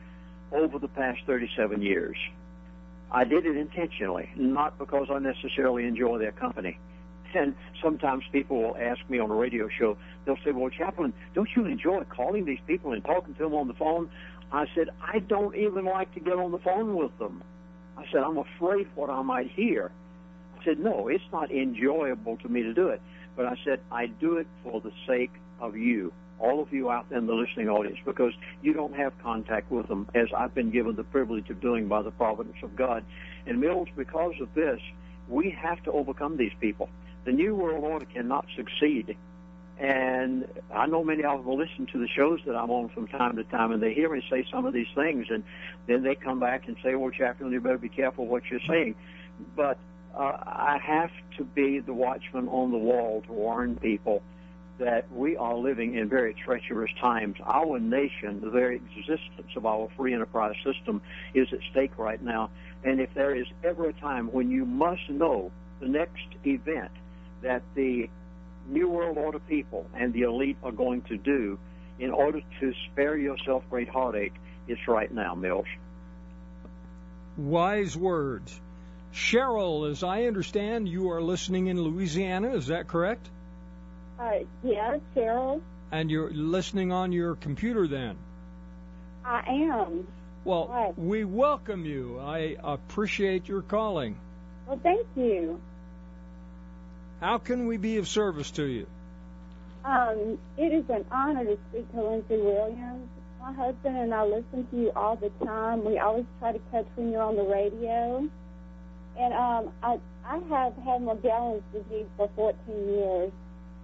over the past 37 years. I did it intentionally, not because I necessarily enjoy their company. And sometimes people will ask me on a radio show, they'll say, "Well, Chaplain, don't you enjoy calling these people and talking to them on the phone?" I said, "I don't even like to get on the phone with them." I said, "I'm afraid what I might hear." I said, "No, it's not enjoyable to me to do it." But I said, "I do it for the sake of you, all of you out there in the listening audience, because you don't have contact with them, as I've been given the privilege of doing by the providence of God. And Mills, because of this, we have to overcome these people. The New World Order cannot succeed. And I know many of them will listen to the shows that I'm on from time to time, and they hear me say some of these things, and then they come back and say, well, Chaplain, you better be careful what you're saying. But I have to be the watchman on the wall to warn people that we are living in very treacherous times. Our nation, the very existence of our free enterprise system, is at stake right now. And if there is ever a time when you must know the next event that the New World Order people and the elite are going to do in order to spare yourself great heartache, it's right now, Mills. Wise words. Cheryl, as I understand, you are listening in Louisiana. Is that correct? Yeah, Cheryl. And you're listening on your computer then? I am. Well, Hi. We welcome you. I appreciate your calling. Well, thank you. How can we be of service to you? It is an honor to speak to Lindsey Williams. My husband and I listen to you all the time. We always try to catch when you're on the radio. And I have had Magellan's disease for 14 years.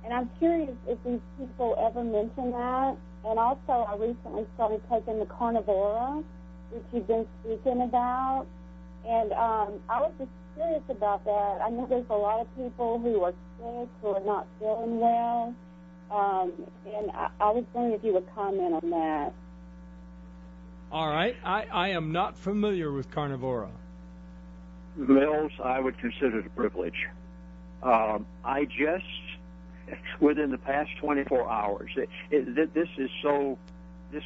And I'm curious if these people ever mention that. And also, I recently started taking the carnivora, which you've been speaking about. And I was just curious about that. I know there's a lot of people who are sick, who are not feeling well. And I was wondering if you would comment on that. All right. I am not familiar with carnivora. Mills, I would consider it a privilege. I just, within the past 24 hours, this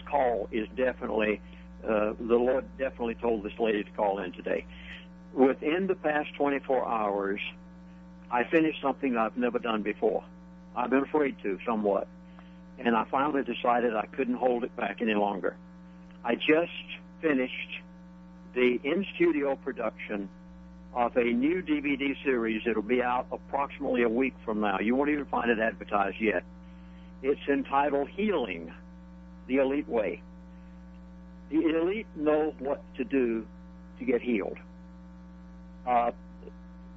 call is definitely, the Lord definitely told this lady to call in today. Within the past 24 hours, I finished something I've never done before. I've been afraid to, somewhat. And I finally decided I couldn't hold it back any longer. I just finished the in-studio production of a new DVD series. It'll be out approximately a week from now. You won't even find it advertised yet. It's entitled Healing the Elite Way. The elite know what to do to get healed.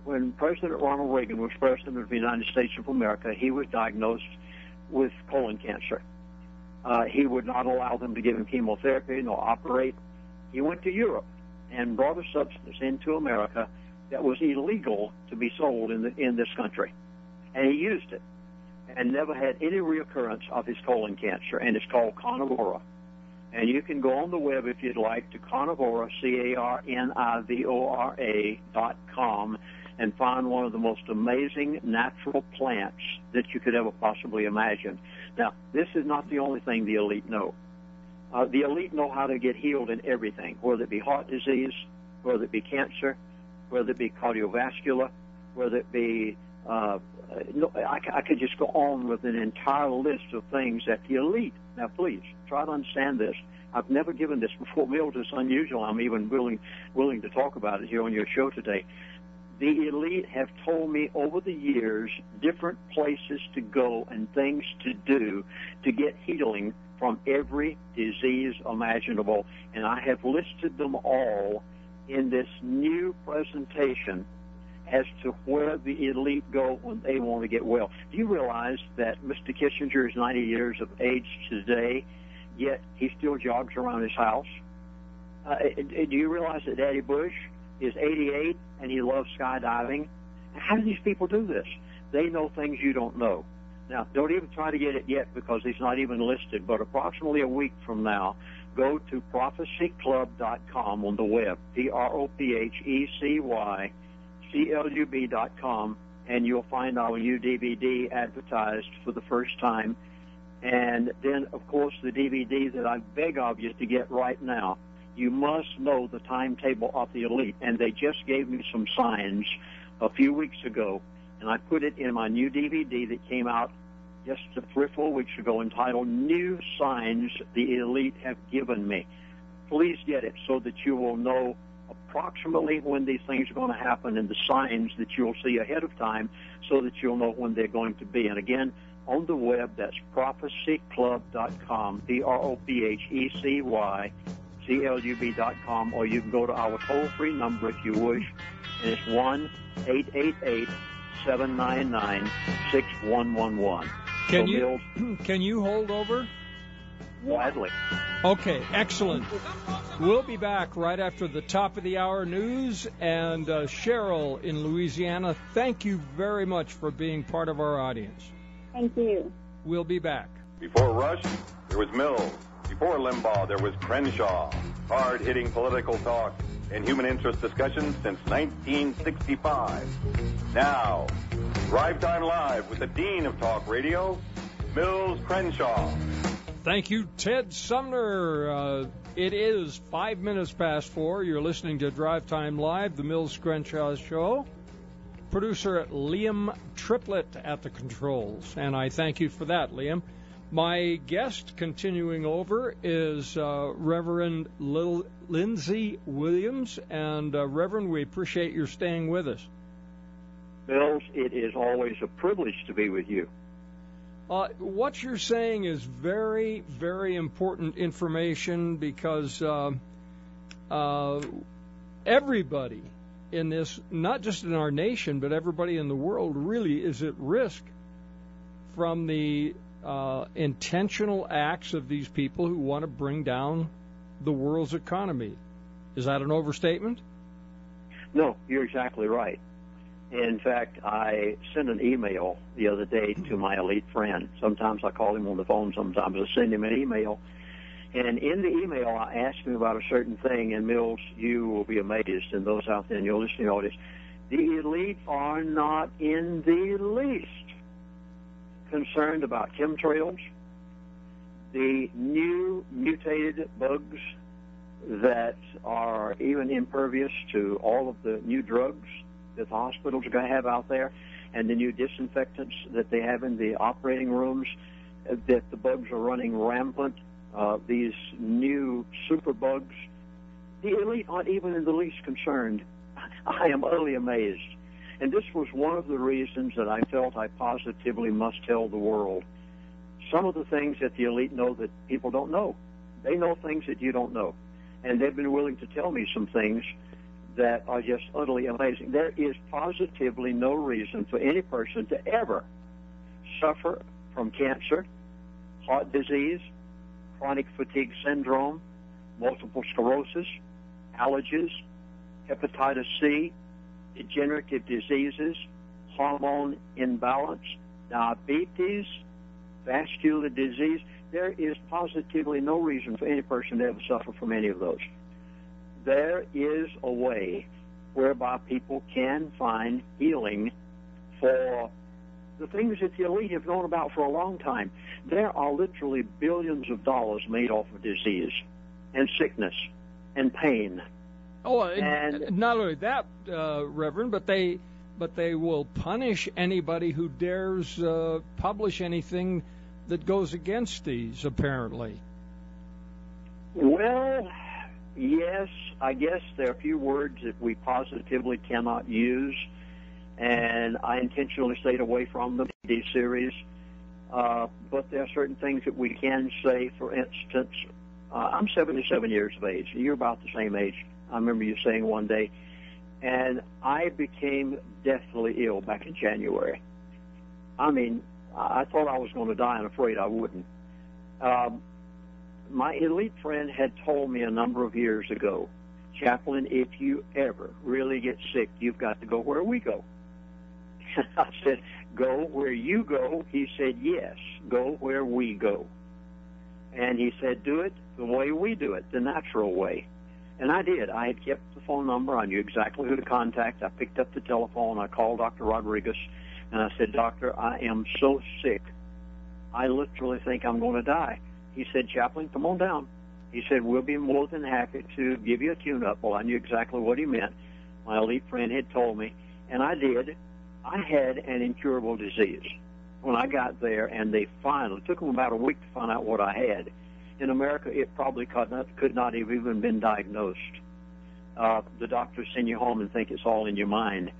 When President Ronald Reagan was President of the United States of America, he was diagnosed with colon cancer. He would not allow them to give him chemotherapy nor operate. He went to Europe and brought a substance into America that was illegal to be sold in this country. And he used it and never had any reoccurrence of his colon cancer, and it's called carnivora. And you can go on the web if you'd like to carnivora, carnivora.com, and find one of the most amazing natural plants that you could ever possibly imagine. Now, this is not the only thing the elite know. The elite know how to get healed in everything, whether it be heart disease, whether it be cancer, whether it be cardiovascular, whether it be, I could just go on with an entire list of things that the elite, now please, try to understand this. I've never given this before, Mills. It's unusual. I'm even willing to talk about it here on your show today. The elite have told me over the years different places to go and things to do to get healing from every disease imaginable, and I have listed them all in this new presentation as to where the elite go when they want to get well. Do you realize that Mr. Kissinger is 90 years of age today, yet he still jogs around his house? Do you realize that Daddy Bush is 88 and he loves skydiving? How do these people do this? They know things you don't know. Now, don't even try to get it yet because he's not even listed, but approximately a week from now, go to prophecyclub.com on the web, prophecyclub.com, and you'll find our new DVD advertised for the first time. And then, of course, the DVD that I beg of you to get right now. You must know the timetable of the elite, and they just gave me some signs a few weeks ago, and I put it in my new DVD that came out just 3 or 4 weeks ago entitled New Signs the Elite Have Given Me. Please get it so that you will know approximately when these things are going to happen and the signs that you'll see ahead of time so that you'll know when they're going to be. And again, on the web, that's prophecyclub.com, prophecyclub.com, or you can go to our toll-free number if you wish, and it's 1-888-799-6111. Can you hold over? Gladly. Okay, excellent. We'll be back right after the top of the hour news. And Cheryl in Louisiana, thank you very much for being part of our audience. Thank you. We'll be back. Before Rush, there was Mills. Before Limbaugh, there was Crenshaw. Hard-hitting political talk and human interest discussions since 1965. Now, Drive Time Live with the Dean of Talk Radio, Mills Crenshaw. Thank you, Ted Sumner. It is 5 minutes past 4. You're listening to Drive Time Live, the Mills Crenshaw Show. Producer Liam Triplett at the controls, and I thank you for that, Liam. My guest continuing over is Reverend Lindsey Williams, and Reverend, we appreciate your staying with us. Mills, it is always a privilege to be with you. What you're saying is very, very important information because everybody in this, not just in our nation, but everybody in the world really is at risk from the intentional acts of these people who want to bring down the world's economy. Is that an overstatement? No, you're exactly right. In fact, I sent an email the other day to my elite friend. Sometimes I call him on the phone, sometimes I send him an email. And in the email, I asked him about a certain thing, and Mills, you will be amazed, and those out there in your listening audience, the elite are not in the least concerned about chemtrails, the new mutated bugs that are even impervious to all of the new drugs that the hospitals are going to have out there, and the new disinfectants that they have in the operating rooms, that the bugs are running rampant, these new super bugs. The elite aren't even in the least concerned. I am utterly amazed. And this was one of the reasons that I felt I positively must tell the world. Some of the things that the elite know that people don't know. They know things that you don't know. And they've been willing to tell me some things that are just utterly amazing. There is positively no reason for any person to ever suffer from cancer, heart disease, chronic fatigue syndrome, multiple sclerosis, allergies, hepatitis C, degenerative diseases, hormone imbalance, diabetes, vascular disease. There is positively no reason for any person to ever suffer from any of those. There is a way whereby people can find healing for the things that the elite have known about for a long time. There are literally billions of dollars made off of disease and sickness and pain. Oh, and not only that, Reverend, but they will punish anybody who dares publish anything that goes against these, apparently. Well, yes, I guess there are a few words that we positively cannot use, and I intentionally stayed away from them in these series. But there are certain things that we can say. For instance, I'm 77 years of age. You're about the same age. I remember you saying one day, and I became deathly ill back in January. I mean, I thought I was going to die and afraid I wouldn't. My elite friend had told me a number of years ago, Chaplain, if you ever really get sick, you've got to go where we go. I said, go where you go? He said, yes, go where we go. And he said, do it the way we do it, the natural way. And I did. I had kept the phone number. I knew exactly who to contact. I picked up the telephone. I called Dr. Rodriguez, and I said, Doctor, I am so sick. I literally think I'm going to die. He said, Chaplain, come on down. He said, we'll be more than happy to give you a tune-up. Well, I knew exactly what he meant. My elite friend had told me, and I did. I had an incurable disease. When I got there, and they finally, it took them about a week to find out what I had. In America, it probably could not have even been diagnosed. the doctors send you home and think it's all in your mind.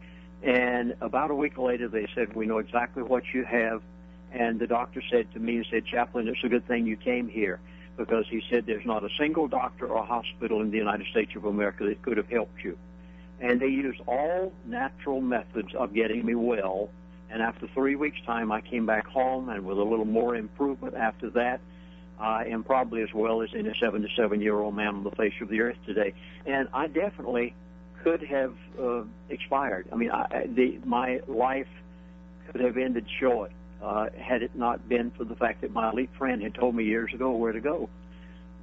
And about a week later, they said, we know exactly what you have. And the doctor said to me, he said, Chaplain, it's a good thing you came here, because he said there's not a single doctor or hospital in the United States of America that could have helped you. And they used all natural methods of getting me well. And after 3 weeks' time, I came back home, and with a little more improvement after that, I am probably as well as any 77-year-old man on the face of the earth today. And I definitely could have expired. I mean, my life could have ended short had it not been for the fact that my elite friend had told me years ago where to go.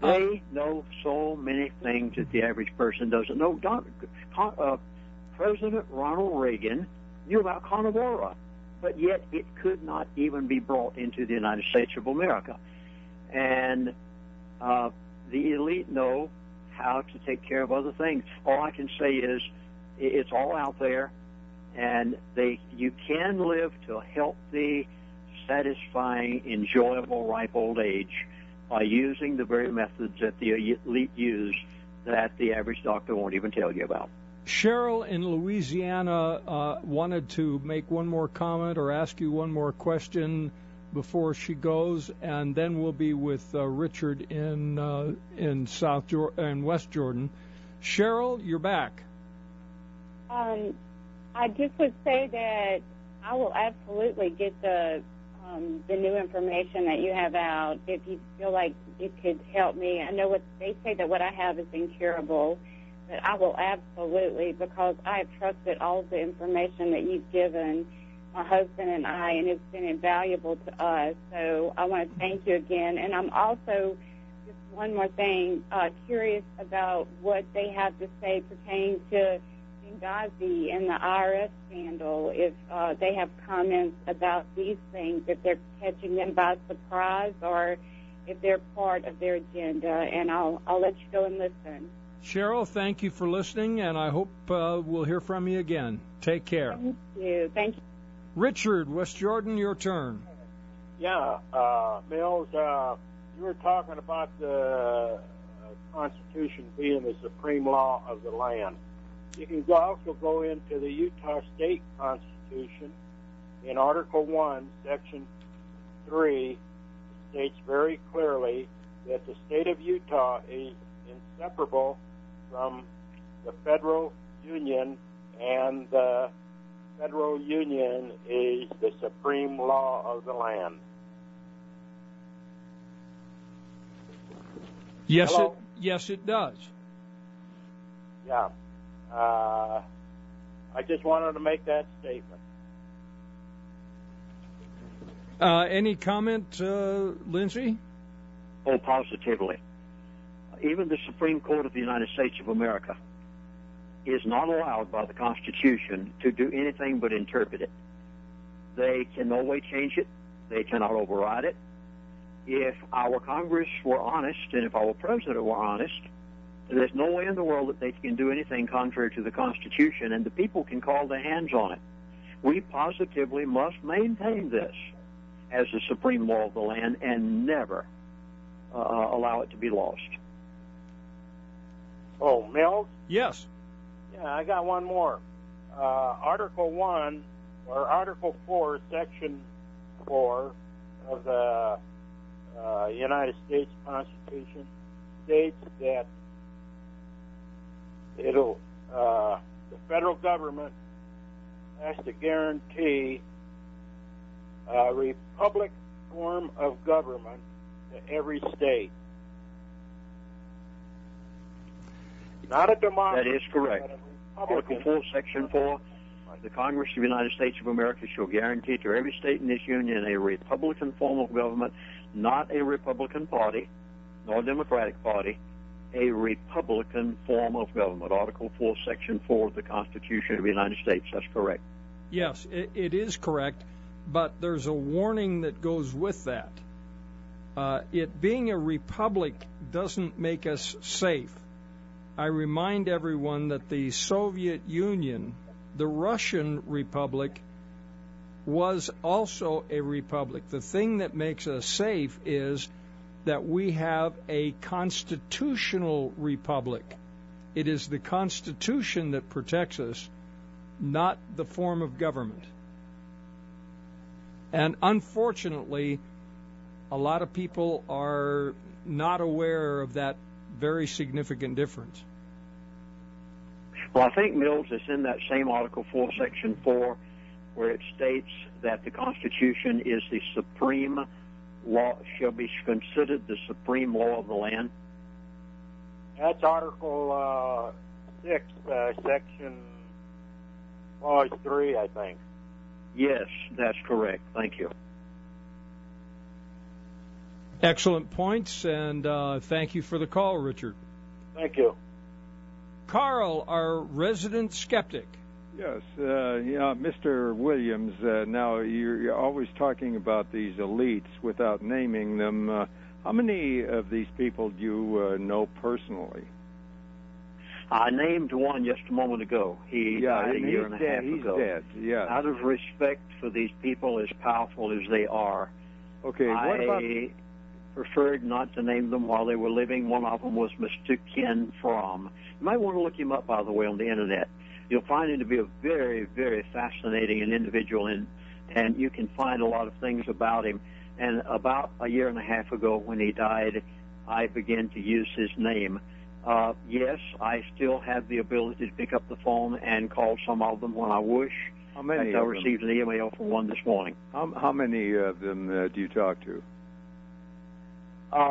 They know so many things that the average person doesn't know. President Ronald Reagan knew about carnivora, but yet it could not even be brought into the United States of America. And the elite know how to take care of other things. All I can say is it's all out there, and you can live to a healthy, satisfying, enjoyable, ripe old age by using the very methods that the elite use that the average doctor won't even tell you about. Cheryl in Louisiana wanted to make one more comment or ask you one more question before she goes, and then we'll be with Richard in West Jordan. Cheryl, you're back. I just would say that I will absolutely get the new information that you have out if you feel like it could help me. I know they say that what I have is incurable, but I will absolutely, because I have trusted all the information that you've given my husband and I, and it's been invaluable to us. So I want to thank you again. And I'm also, just one more thing, curious about what they have to say pertaining to Benghazi and the IRS scandal, if they have comments about these things, if they're catching them by surprise or if they're part of their agenda. And I'll let you go and listen. Cheryl, thank you for listening, and I hope we'll hear from you again. Take care. Thank you. Thank you. Richard, West Jordan, your turn. Yeah, Mills, you were talking about the Constitution being the supreme law of the land. You can also go into the Utah State Constitution. In Article 1, Section 3, states very clearly that the state of Utah is inseparable from the federal union, and the federal union is the supreme law of the land. Yes, Hello? Yes, it does. Yeah. I just wanted to make that statement. Any comment, Lindsey? Oh, positively. Even the Supreme Court of the United States of America is not allowed by the Constitution to do anything but interpret it. They can no way change it. They cannot override it. If our Congress were honest, and if our President were honest, there's no way in the world that they can do anything contrary to the Constitution, and the people can call their hands on it. We positively must maintain this as the supreme law of the land and never allow it to be lost. Oh, Mills? Yes. Yeah, I got one more. Article 1, or Article 4, Section 4 of the United States Constitution states that the federal government has to guarantee a republic form of government to every state. Not a democracy. That is correct. Article 4, Section 4, the Congress of the United States of America shall guarantee to every state in this union a Republican form of government, not a Republican Party, nor a Democratic Party, a Republican form of government. Article 4, Section 4 of the Constitution of the United States. That's correct. Yes, it is correct, but there's a warning that goes with that. It being a republic doesn't make us safe. I remind everyone that the Soviet Union, the Russian Republic, was also a republic. The thing that makes us safe is that we have a constitutional republic. It is the Constitution that protects us, not the form of government. And unfortunately, a lot of people are not aware of that very significant difference. Well, I think, Mills, is in that same Article 4, Section 4, where it states that the Constitution is the supreme law, shall be considered the supreme law of the land. That's Article 6, Section Clause 3, I think. Yes, that's correct. Thank you. Excellent points, and thank you for the call, Richard. Thank you. Carl, our resident skeptic. Yes, Mr. Williams, now you're always talking about these elites without naming them. How many of these people do you know personally? I named one just a moment ago. He died a year and a half ago. He's dead, yeah. Out of respect for these people as powerful as they are, okay, what about... I preferred not to name them while they were living. One of them was Mr. Ken Fromm. You might want to look him up, by the way, on the Internet. You'll find him to be a very, very fascinating individual, and you can find a lot of things about him. And about a year and a half ago when he died, I began to use his name. Yes, I still have the ability to pick up the phone and call some of them when I wish. How many? I received an email from one this morning. How many of them do you talk to?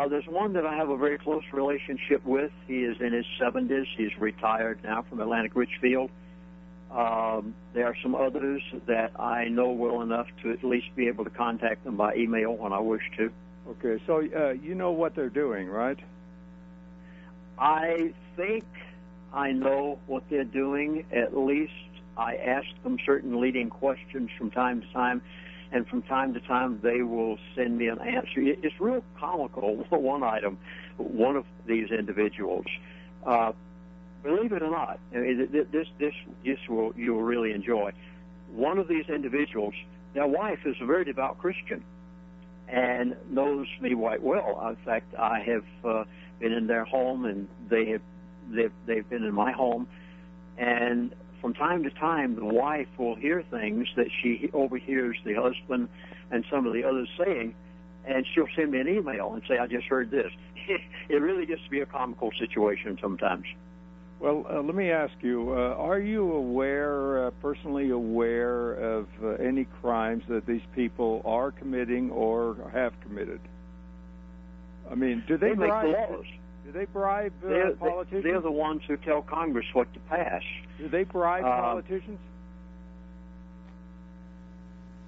There's one that I have a very close relationship with. He is in his 70s. He's retired now from Atlantic Richfield. There are some others that I know well enough to at least be able to contact them by email when I wish to. Okay, so you know what they're doing, right? I think I know what they're doing. At least I ask them certain leading questions from time to time, and from time to time they will send me an answer. It's real comical. One of these individuals, believe it or not, you'll really enjoy. One of these individuals, their wife is a very devout Christian and knows me quite well. In fact, I have been in their home, and they've been in my home, and from time to time, the wife will hear things that she overhears the husband and some of the others saying, and she'll send me an email and say, I just heard this. It really gets to be a comical situation sometimes. Well, let me ask you, are you personally aware of any crimes that these people are committing or have committed? I mean, do they bribe? Make the laws. Do they bribe politicians? They're the ones who tell Congress what to pass. Do they bribe politicians?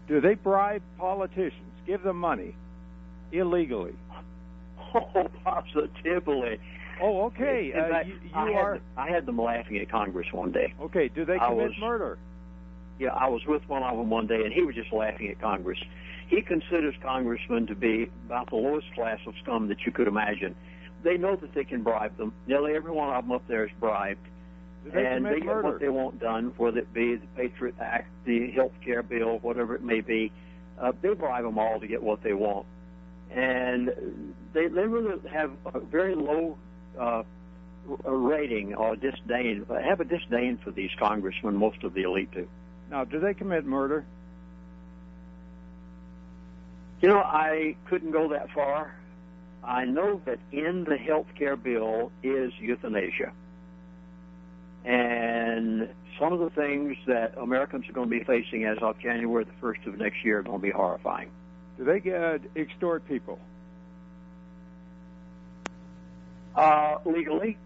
Do they bribe politicians? Give them money illegally? Oh, positively. Oh, okay. I had them laughing at Congress one day. Okay. Do they commit murder? Yeah, I was with one of them one day, and he was just laughing at Congress. He considers congressmen to be about the lowest class of scum that you could imagine. They know that they can bribe them. Nearly every one of them up there is bribed. And they get what they want done, whether it be the Patriot Act, the health care bill, whatever it may be. They bribe them all to get what they want. And they really have a very low rating or disdain. Have a disdain for these congressmen, most of the elite do. Now, do they commit murder? You know, I couldn't go that far. I know that in the health care bill is euthanasia. And some of the things that Americans are going to be facing as of January the 1st of next year are going to be horrifying. Do they extort people? Legally.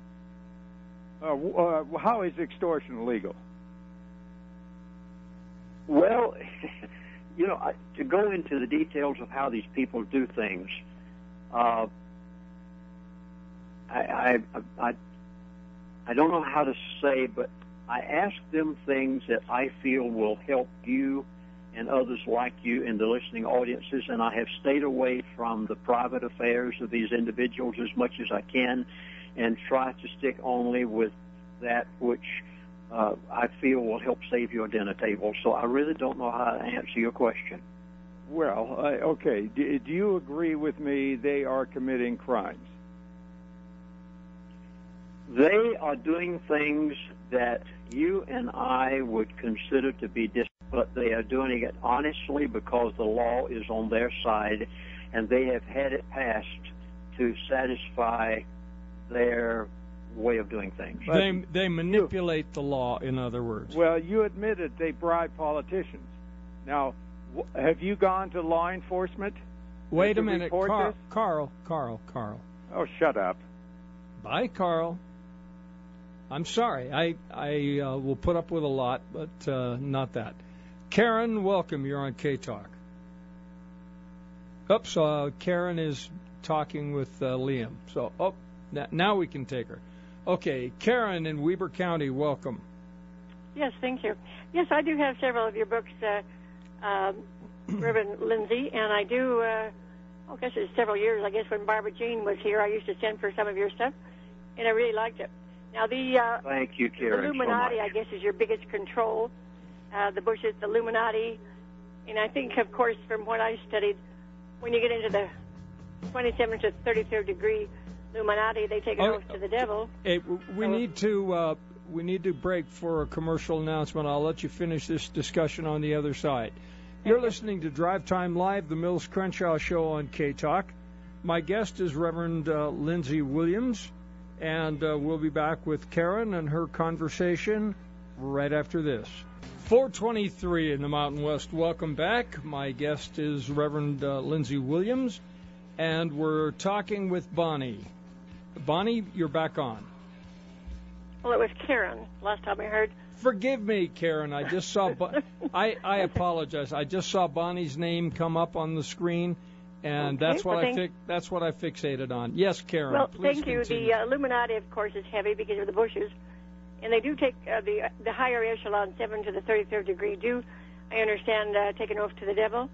How is extortion legal? Well, you know, to go into the details of how these people do things, I don't know how to say, but I ask them things that I feel will help you and others like you in the listening audiences, and I have stayed away from the private affairs of these individuals as much as I can and try to stick only with that which I feel will help save your dinner table. So I really don't know how to answer your question. Well, okay. Do you agree with me they are committing crimes? They are doing things that you and I would consider to be but they are doing it honestly because the law is on their side, and they have had it passed to satisfy their way of doing things. They manipulate the law, in other words. Well, you admitted they bribe politicians. Now, have you gone to law enforcement? Wait a minute, Carl. Oh, shut up. Bye, Carl. I'm sorry. I will put up with a lot, but not that. Karen, welcome. You're on KTalk. Oops, Karen is talking with Liam. So, now we can take her. Okay, Karen in Weber County, welcome. Yes, thank you. Yes, I do have several of your books, Reverend Lindsey, and I do, I guess it's several years, I guess when Barbara Jean was here, I used to send for some of your stuff, and I really liked it. Now, thank you, Karen, the Illuminati, so much. I guess, is your biggest control. The Bushes, the Illuminati, and I think, of course, from what I studied, when you get into the 27th to 33rd degree Illuminati, they take an oath to the devil. Hey, we need to break for a commercial announcement. I'll let you finish this discussion on the other side. You're listening to Drive Time Live, the Mills Crenshaw Show on KTalk. My guest is Reverend Lindsey Williams, and we'll be back with Karen and her conversation right after this. 423 in the Mountain West. Welcome back. My guest is Reverend Lindsey Williams, and we're talking with Bonnie. Bonnie, you're back on. Well, it was Karen last time I heard. Forgive me, Karen. I just saw. I apologize. I just saw Bonnie's name come up on the screen, and okay, that's what that's what I fixated on. Yes, Karen. Well, please thank you. continue. The Illuminati, of course, is heavy because of the Bushes, and they do take the higher echelon, 7 to the 33rd degree. I understand, take an oath to the devil.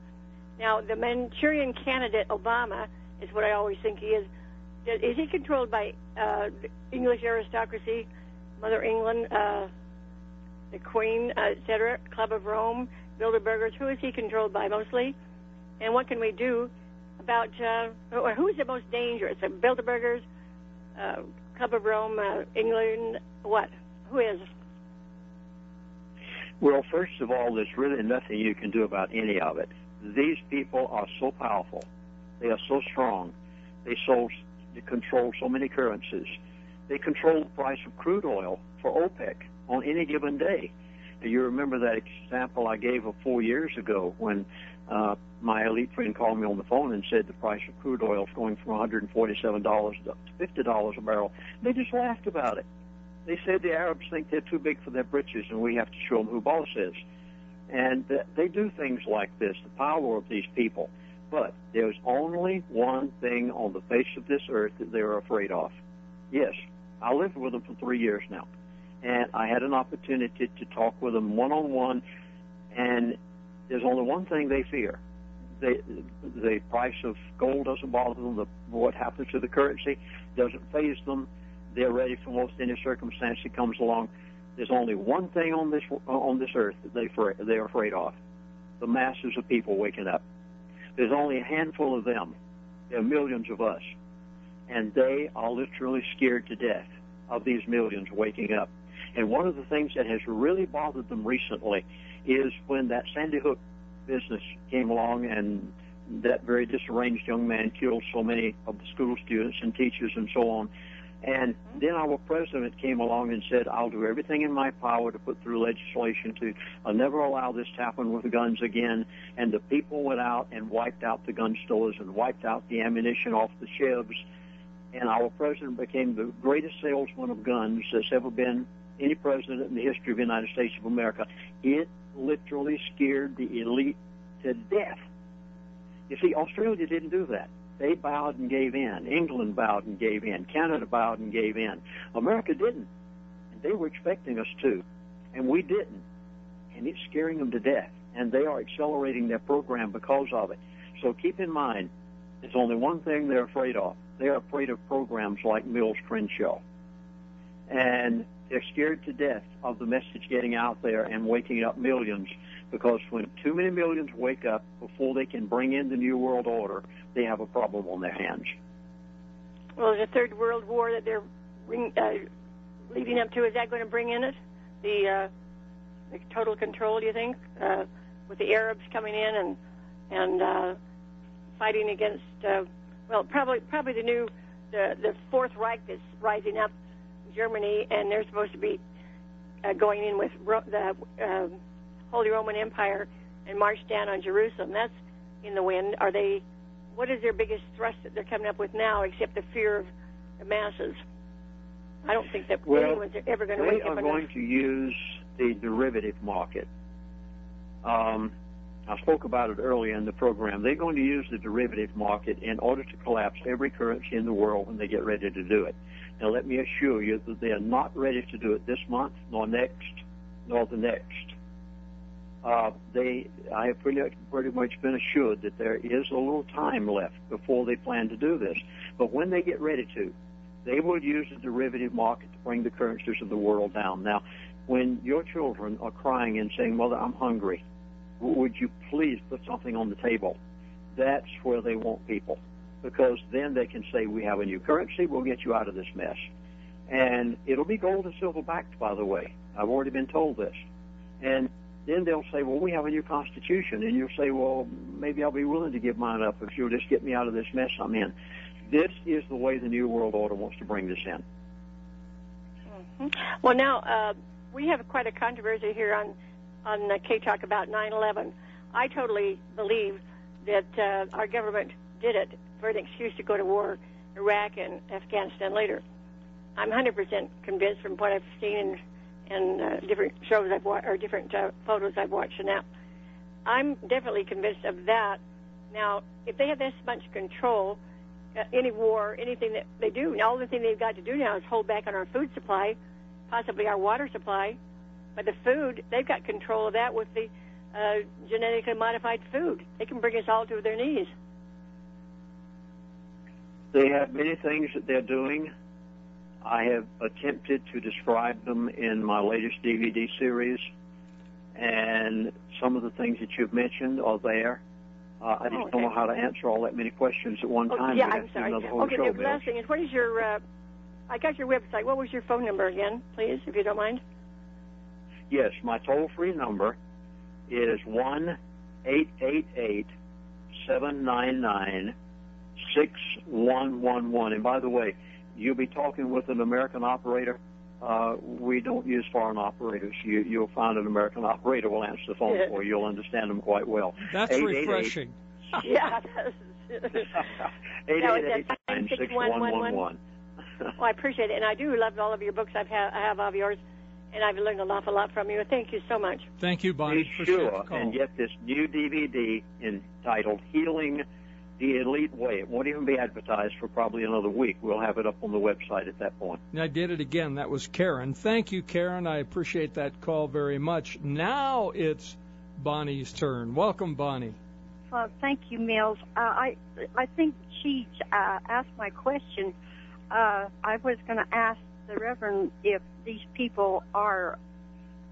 Now, the Manchurian candidate Obama is what I always think he is. Is he controlled by the English aristocracy, Mother England, the Queen, etc., Club of Rome, Bilderbergers? Who is he controlled by mostly? And what can we do about, or who is the most dangerous? The Bilderbergers, Club of Rome, England, what? Who is? Well, first of all, there's really nothing you can do about any of it. These people are so powerful. They are so strong. They control so many currencies. They control the price of crude oil for OPEC on any given day. You remember that example I gave of 4 years ago when my elite friend called me on the phone and said the price of crude oil is going from $147 to $50 a barrel. They just laughed about it. They said the Arabs think they're too big for their britches and we have to show them who boss is. And they do things like this, the power of these people. But there's only one thing on the face of this earth that they're afraid of. Yes, I lived with them for 3 years now. And I had an opportunity to talk with them one-on-one, and there's only one thing they fear. The price of gold doesn't bother them. What happens to the currency doesn't faze them. They're ready for most any circumstance that comes along. There's only one thing on this earth that they're afraid of: the masses of people waking up. There's only a handful of them. There are millions of us, and they are literally scared to death of these millions waking up. And one of the things that has really bothered them recently is when that Sandy Hook business came along and that very disarranged young man killed so many of the school students and teachers and so on. And then our president came along and said, I'll do everything in my power to put through legislation to never allow this to happen with guns again. And the people went out and wiped out the gun stores and wiped out the ammunition off the shelves. And our president became the greatest salesman of guns that's ever been any president in the history of the United States of America. It literally scared the elite to death. You see, Australia didn't do that. They bowed and gave in. England bowed and gave in. Canada bowed and gave in. America didn't. And they were expecting us to. And we didn't. And it's scaring them to death. And they are accelerating their program because of it. So keep in mind, there's only one thing they're afraid of. They're afraid of programs like Mills Crenshaw. And they're scared to death of the message getting out there and waking up millions, because when too many millions wake up before they can bring in the New World Order, they have a problem on their hands. Well, there's a third world war that they're leading up to, is that going to bring in it the total control? Do you think, with the Arabs coming in and fighting against probably the Fourth Reich that's rising up in Germany, and they're supposed to be going in with the Holy Roman Empire and march down on Jerusalem. That's in the wind. What is their biggest thrust that they're coming up with now, except the fear of the masses? I don't think that anyone's ever going to wake up. They are going to use the derivative market. I spoke about it earlier in the program. They're going to use the derivative market in order to collapse every currency in the world when they get ready to do it. Now, let me assure you that they are not ready to do it this month, nor next, nor the next. I have pretty much been assured that there is a little time left before they plan to do this. But when they get ready to, they will use the derivative market to bring the currencies of the world down. Now, when your children are crying and saying, "Mother, I'm hungry, would you please put something on the table?" That's where they want people, because then they can say, "We have a new currency, we'll get you out of this mess." And it'll be gold and silver backed, by the way. I've already been told this. And then they'll say, "Well, we have a new constitution." And you'll say, "Well, maybe I'll be willing to give mine up if you'll just get me out of this mess I'm in." This is the way the New World Order wants to bring this in. Mm-hmm. Well, now, we have quite a controversy here on KTalk about 9/11. I totally believe that our government did it for an excuse to go to war, Iraq and Afghanistan later. I'm 100% convinced from what I've seen in different shows I've watched, or different photos I've watched. And now, I'm definitely convinced of that. Now, if they have this much control, any war, anything that they do, now all the thing they've got to do now is hold back on our food supply, possibly our water supply. But the food, they've got control of that with the genetically modified food. They can bring us all to their knees. They have many things that they're doing. I have attempted to describe them in my latest DVD series, and some of the things that you've mentioned are there. I just don't know how to answer all that many questions at one time. Yeah, I'm sorry. Okay, the last thing is, what is your, I got your website. What was your phone number again, please, if you don't mind? Yes, my toll-free number is 1-888-799-6111. And by the way, you'll be talking with an American operator. We don't use foreign operators. You'll find an American operator will answer the phone for you. You'll understand them quite well. That's refreshing. Yeah. 888-96111. Well, I appreciate it, and I do love all of your books. I have all of yours, and I've learned an awful lot from you. Thank you so much. Thank you, Bonnie. Be sure and get this new DVD entitled Healing the Elite Way. It won't even be advertised for probably another week. We'll have it up on the website at that point. I did it again. That was Karen. Thank you, Karen. I appreciate that call very much. Now it's Bonnie's turn. Welcome, Bonnie. Well, thank you, Mills. I think she asked my question. I was going to ask the Reverend if these people are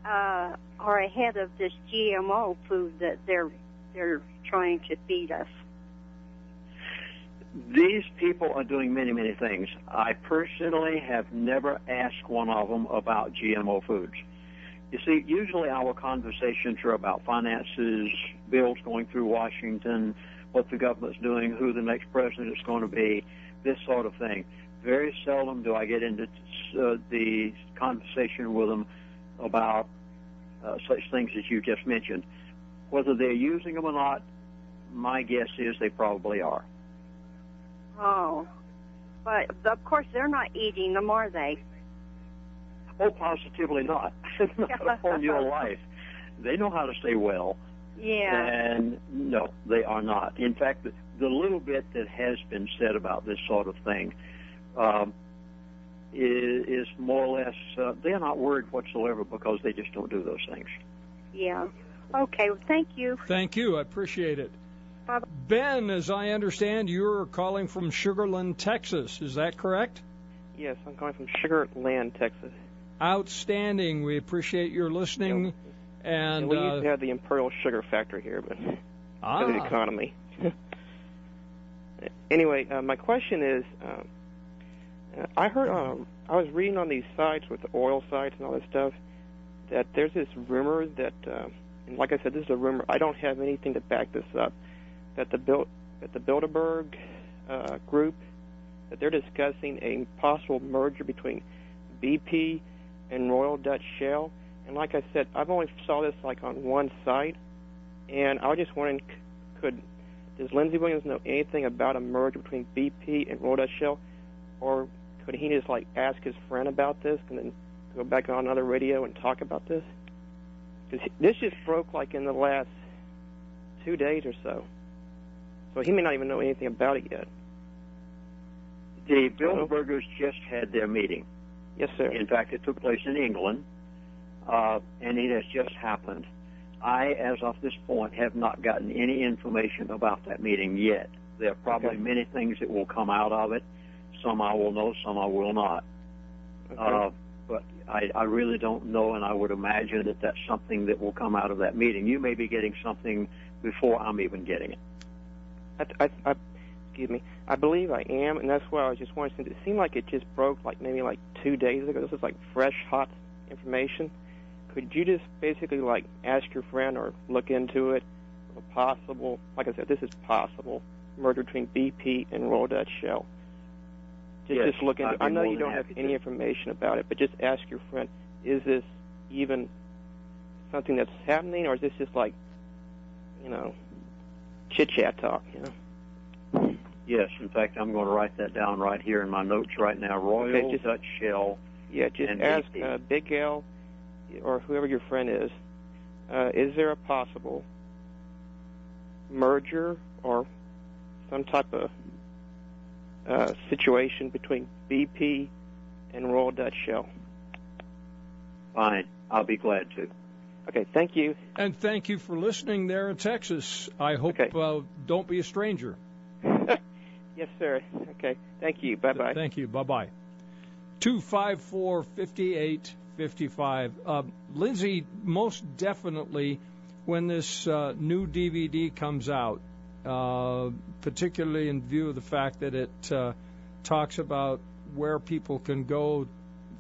ahead of this GMO food that they're trying to feed us. These people are doing many, many things. I personally have never asked one of them about GMO foods. You see, usually our conversations are about finances, bills going through Washington, what the government's doing, who the next president is going to be, this sort of thing. Very seldom do I get into the conversation with them about such things as you just mentioned. Whether they're using them or not, my guess is they probably are. Oh, but of course they're not eating them, are they? Oh, positively not. Not upon your life. They know how to stay well. Yeah. And no, they are not. In fact, the little bit that has been said about this sort of thing is more or less, they're not worried whatsoever because they just don't do those things. Yeah. Okay, well, thank you. Thank you. I appreciate it. Ben, as I understand, you're calling from Sugar Land, Texas. Is that correct? Yes, I'm calling from Sugar Land, Texas. Outstanding. We appreciate your listening. Yep. And we used to have the Imperial Sugar Factory here, but because of the economy. Anyway, my question is, I heard, I was reading on these sites with the oil sites and all this stuff, that there's this rumor that, and like I said, this is a rumor. I don't have anything to back this up. That the Bilderberg group, that they're discussing a possible merger between BP and Royal Dutch Shell. And like I said, I've only saw this like on one site, and I was just wondering, does Lindsey Williams know anything about a merger between BP and Royal Dutch Shell, or could he just like ask his friend about this and then go back on another radio and talk about this? Because this just broke like in the last 2 days or so. So he may not even know anything about it yet. The Bilderbergers just had their meeting. Yes, sir. In fact, it took place in England, and it has just happened. I, as of this point, have not gotten any information about that meeting yet. There are probably many things that will come out of it. Some I will know, some I will not. Okay. But I really don't know, and I would imagine that that's something that will come out of that meeting. You may be getting something before I'm even getting it. Excuse me. I believe I am, and that's why I was just wondering. It seemed like it just broke like maybe like 2 days ago. This is like fresh, hot information. Could you just basically like ask your friend or look into it? A possible, like I said, this is possible merger between BP and Royal Dutch Shell. Just look into it. I know you don't have any information about it, but just ask your friend, is this even something that's happening, or is this just like, chit-chat talk, Yes, in fact, I'm going to write that down right here in my notes right now. Royal Dutch Shell. Yeah, just ask Big Al or whoever your friend is there a possible merger or some type of situation between BP and Royal Dutch Shell? Fine. I'll be glad to. Okay, thank you. And thank you for listening there in Texas. I hope don't be a stranger. Yes, sir. Okay, thank you. Bye-bye. Thank you. Bye-bye. 254-5855. Lindsey, most definitely when this new DVD comes out, particularly in view of the fact that it talks about where people can go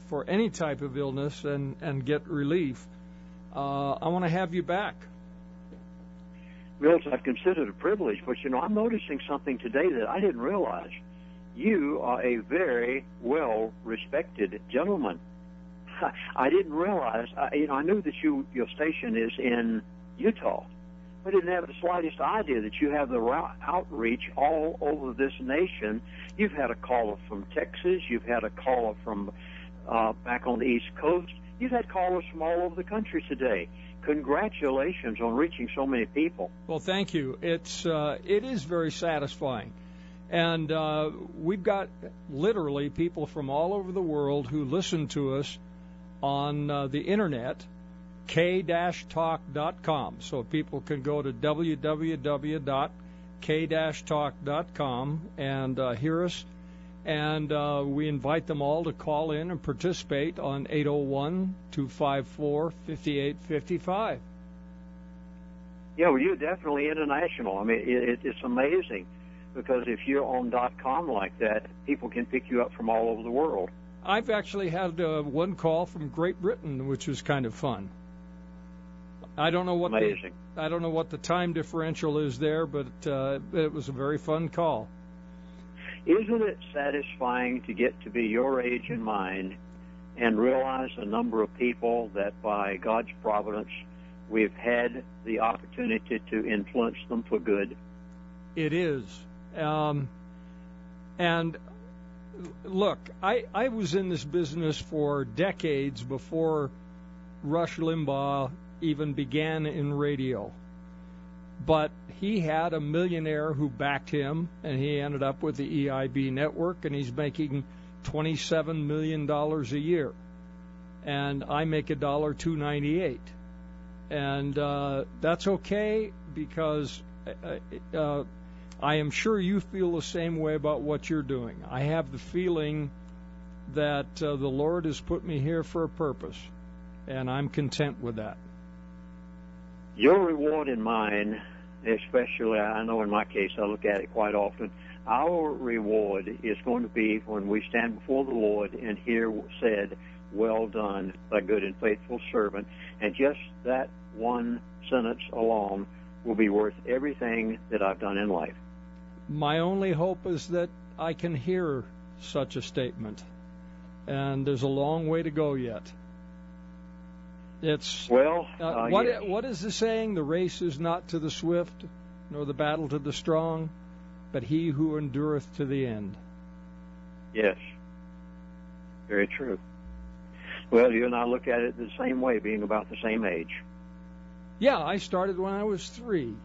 for any type of illness and get relief, I want to have you back. Mills, I've considered a privilege, but, I'm noticing something today that I didn't realize. You are a very well-respected gentleman. I didn't realize, I knew that your station is in Utah. I didn't have the slightest idea that you have the outreach all over this nation. You've had a caller from Texas. You've had a caller from back on the East Coast. You've had callers from all over the country today. Congratulations on reaching so many people. Well, thank you. It is very satisfying. And we've got literally people from all over the world who listen to us on the Internet, k-talk.com. So people can go to www.k-talk.com and hear us. And we invite them all to call in and participate on 801-254-5855. Yeah, well, you're definitely international. I mean, it's amazing because if you're on .com like that, people can pick you up from all over the world. I've actually had one call from Great Britain, which was kind of fun. I don't know what the time differential is there, but it was a very fun call. Isn't it satisfying to get to be your age and mine and realize the number of people that by God's providence we've had the opportunity to influence them for good? It is. And look, I was in this business for decades before Rush Limbaugh even began in radio. But he had a millionaire who backed him, and he ended up with the EIB network, and he's making $27 million a year. And I make $1.298. And that's okay because I am sure you feel the same way about what you're doing. I have the feeling that the Lord has put me here for a purpose, and I'm content with that. Your reward and mine especially I know in my case, I look at it quite often, our reward is going to be when we stand before the Lord and hear said, "Well done, thy good and faithful servant." And just that one sentence alone will be worth everything that I've done in life. My only hope is that I can hear such a statement, and there's a long way to go yet. It's what is the saying? The race is not to the swift, nor the battle to the strong, but he who endureth to the end. Yes, very true. Well, you and I look at it the same way, being about the same age. Yeah, I started when I was 3.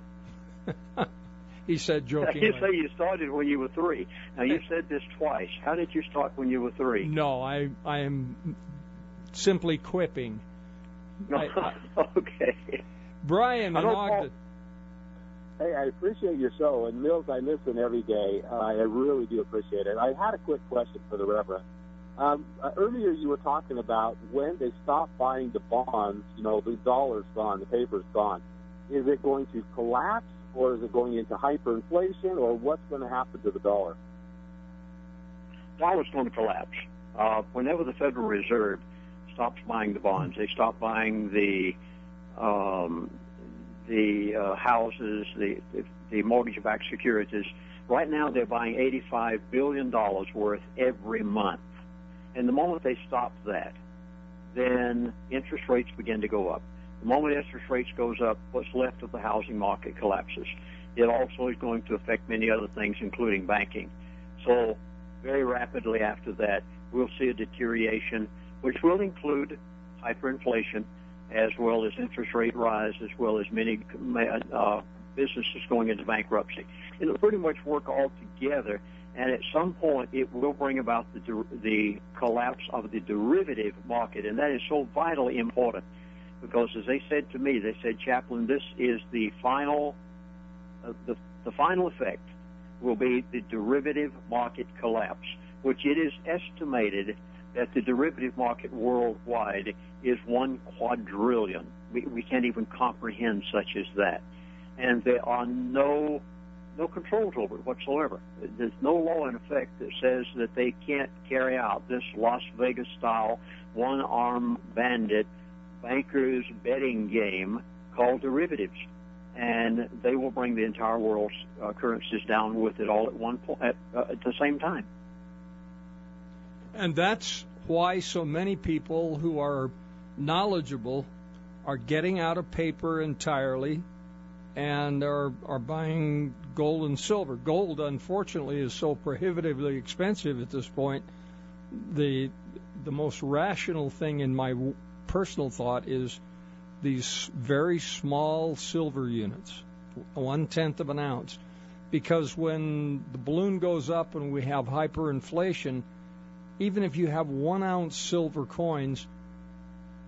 He said jokingly. You say you started when you were 3. Now, you said this twice. How did you start when you were 3? No, I am simply quipping. Okay. Brian in Ogden. Hey, I appreciate your show. And, Mills, I listen every day. I really do appreciate it. I had a quick question for the Reverend. Earlier you were talking about when they stop buying the bonds, the dollar's gone, the paper's gone. Is it going to collapse, or is it going into hyperinflation, or what's going to happen to the dollar? The dollar's going to collapse. Whenever the Federal Reserve stops buying the bonds, they stop buying the houses, the mortgage-backed securities. Right now they're buying $85 billion worth every month. And the moment they stop that, then interest rates begin to go up. The moment interest rates goes up, what's left of the housing market collapses. It also is going to affect many other things, including banking. So very rapidly after that, we'll see a deterioration, which will include hyperinflation, as well as interest rate rise, as well as many businesses going into bankruptcy. It'll pretty much work all together. And at some point, it will bring about the collapse of the derivative market, and that is so vitally important because, as they said to me, they said, "Chaplain, this is the final, the final effect will be the derivative market collapse, which it is estimated that the derivative market worldwide is 1 quadrillion. We can't even comprehend such as that, and there are no controls over it whatsoever. There's no law in effect that says that they can't carry out this Las Vegas-style one-arm bandit bankers betting game called derivatives, and they will bring the entire world's currencies down with it all at the same time. And that's why so many people who are knowledgeable are getting out of paper entirely and are buying gold and silver. Gold, unfortunately, is so prohibitively expensive at this point. The most rational thing in my personal thought is these very small silver units, 1/10 of an ounce, because when the balloon goes up and we have hyperinflation, even if you have 1 ounce silver coins,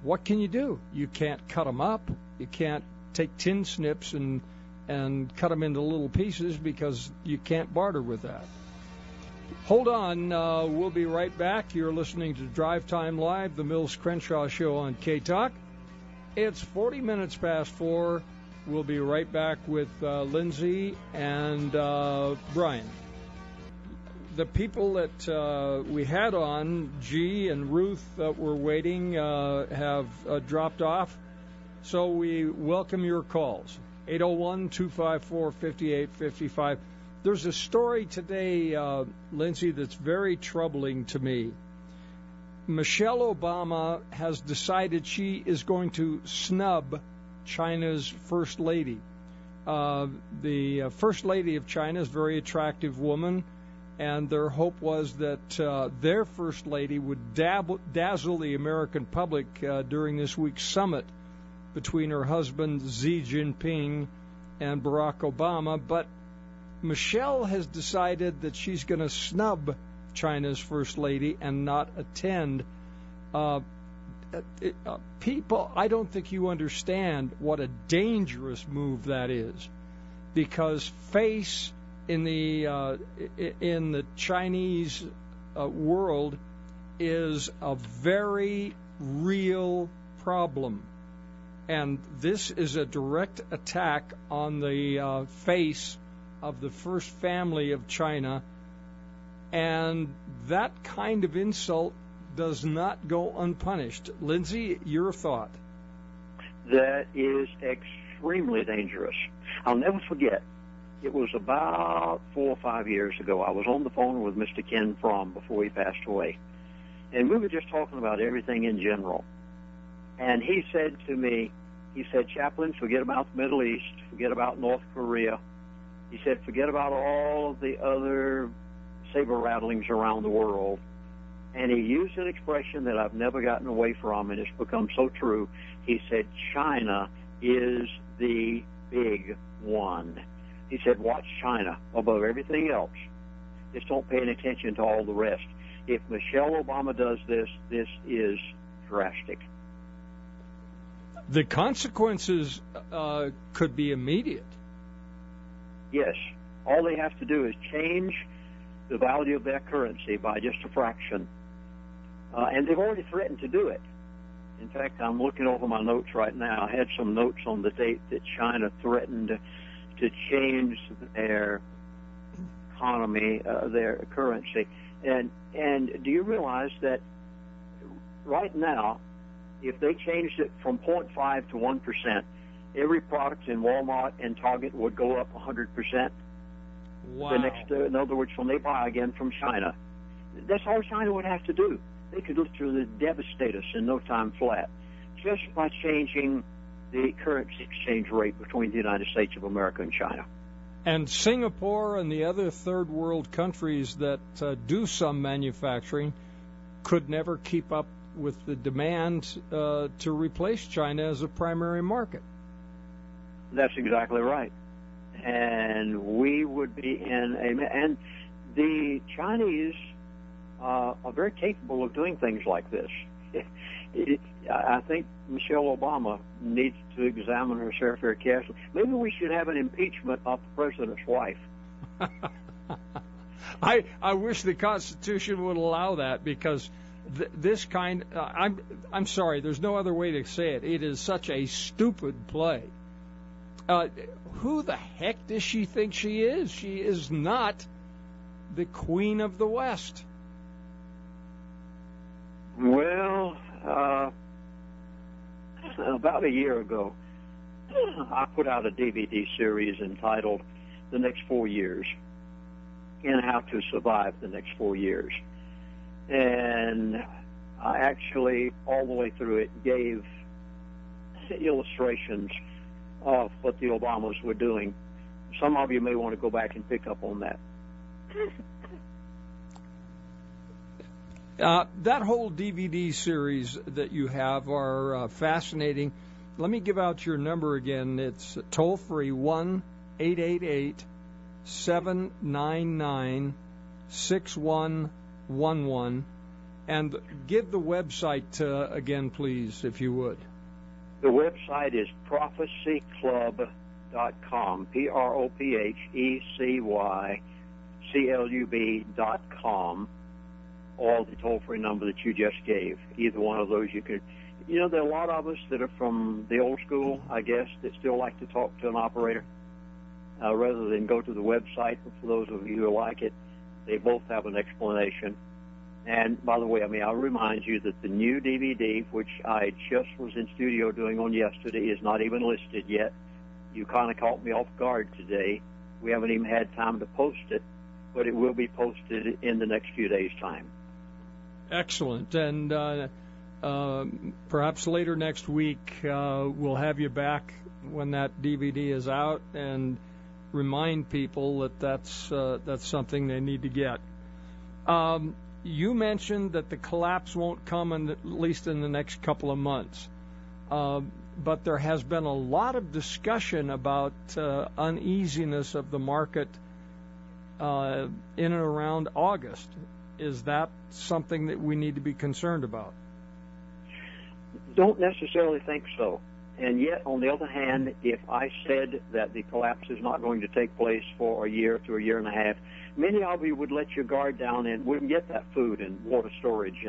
what can you do? You can't cut them up. You can't take tin snips and cut them into little pieces because you can't barter with that. Hold on. We'll be right back. You're listening to Drive Time Live, the Mills Crenshaw Show on KTalk. It's 40 minutes past 4. We'll be right back with Lindsey and Brian. The people that we had on, G and Ruth, that were waiting, have dropped off. So we welcome your calls. 801-254-5855. There's a story today, Lindsey, that's very troubling to me. Michelle Obama has decided she is going to snub China's First Lady. The First Lady of China is a very attractive woman, and their hope was that their First Lady would dazzle the American public during this week's summit between her husband Xi Jinping and Barack Obama. But Michelle has decided that she's going to snub China's First Lady and not attend. People, I don't think you understand what a dangerous move that is, because face in the Chinese world is a very real problem. And this is a direct attack on the face of the first family of China. And that kind of insult does not go unpunished. Lindsey, your thought? That is extremely dangerous. I'll never forget. It was about 4 or 5 years ago. I was on the phone with Mr. Ken Fromm before he passed away. And we were just talking about everything in general. And he said to me, he said, Chaplain, forget about the Middle East, forget about North Korea. He said, forget about all of the other saber rattlings around the world. And he used an expression that I've never gotten away from, and it's become so true. He said, China is the big one. He said, watch China above everything else. Just don't pay any attention to all the rest. If Michelle Obama does this, this is drastic. The consequences could be immediate. Yes. All they have to do is change the value of their currency by just a fraction. And they've already threatened to do it. In fact, I'm looking over my notes right now. I had some notes on the date that China threatened to change their economy, their currency. And do you realize that right now, if they changed it from 0.5 to 1%, every product in Walmart and Target would go up 100%. Wow. In other words, when they buy again from China, that's all China would have to do. They could literally devastate us in no time flat, just by changing the currency exchange rate between the United States of America and China. And Singapore and the other third world countries that do some manufacturing could never keep up with the demand to replace China as a primary market. That's exactly right. And we would be and the Chinese are very capable of doing things like this. I think Michelle Obama needs to examine herself very carefully. Maybe we should have an impeachment of the president's wife. I wish the Constitution would allow that, because this kind, I'm sorry, there's no other way to say it. It is such a stupid play. Who the heck does she think she is? She is not the Queen of the West. Well, about a year ago, I put out a DVD series entitled The Next 4 Years, and How to Survive the Next 4 Years. And I actually, all the way through it, gave illustrations of what the Obamas were doing. Some of you may want to go back and pick up on that. That whole DVD series that you have are fascinating. Let me give out your number again. It's toll-free 1-888-799-6111. And give the website again, please, if you would. The website is prophecyclub.com, prophecyclub.com, or the toll-free number that you just gave. Either one of those you could. You know, there are a lot of us that are from the old school, I guess, that still like to talk to an operator rather than go to the website. For those of you who like it, they both have an explanation. And, by the way, I'll remind you that the new DVD, which I just was in studio doing on yesterday, is not even listed yet. You kind of caught me off guard today. We haven't even had time to post it, but it will be posted in the next few days' time. Excellent. And perhaps later next week we'll have you back when that DVD is out and remind people that that's something they need to get. You mentioned that the collapse won't come at least in the next couple of months. But there has been a lot of discussion about uneasiness of the market in and around August. Is that something that we need to be concerned about? Don't necessarily think so. And yet, on the other hand, if I said that the collapse is not going to take place for a year to a year and a half, many of you would let your guard down and wouldn't get that food and water storage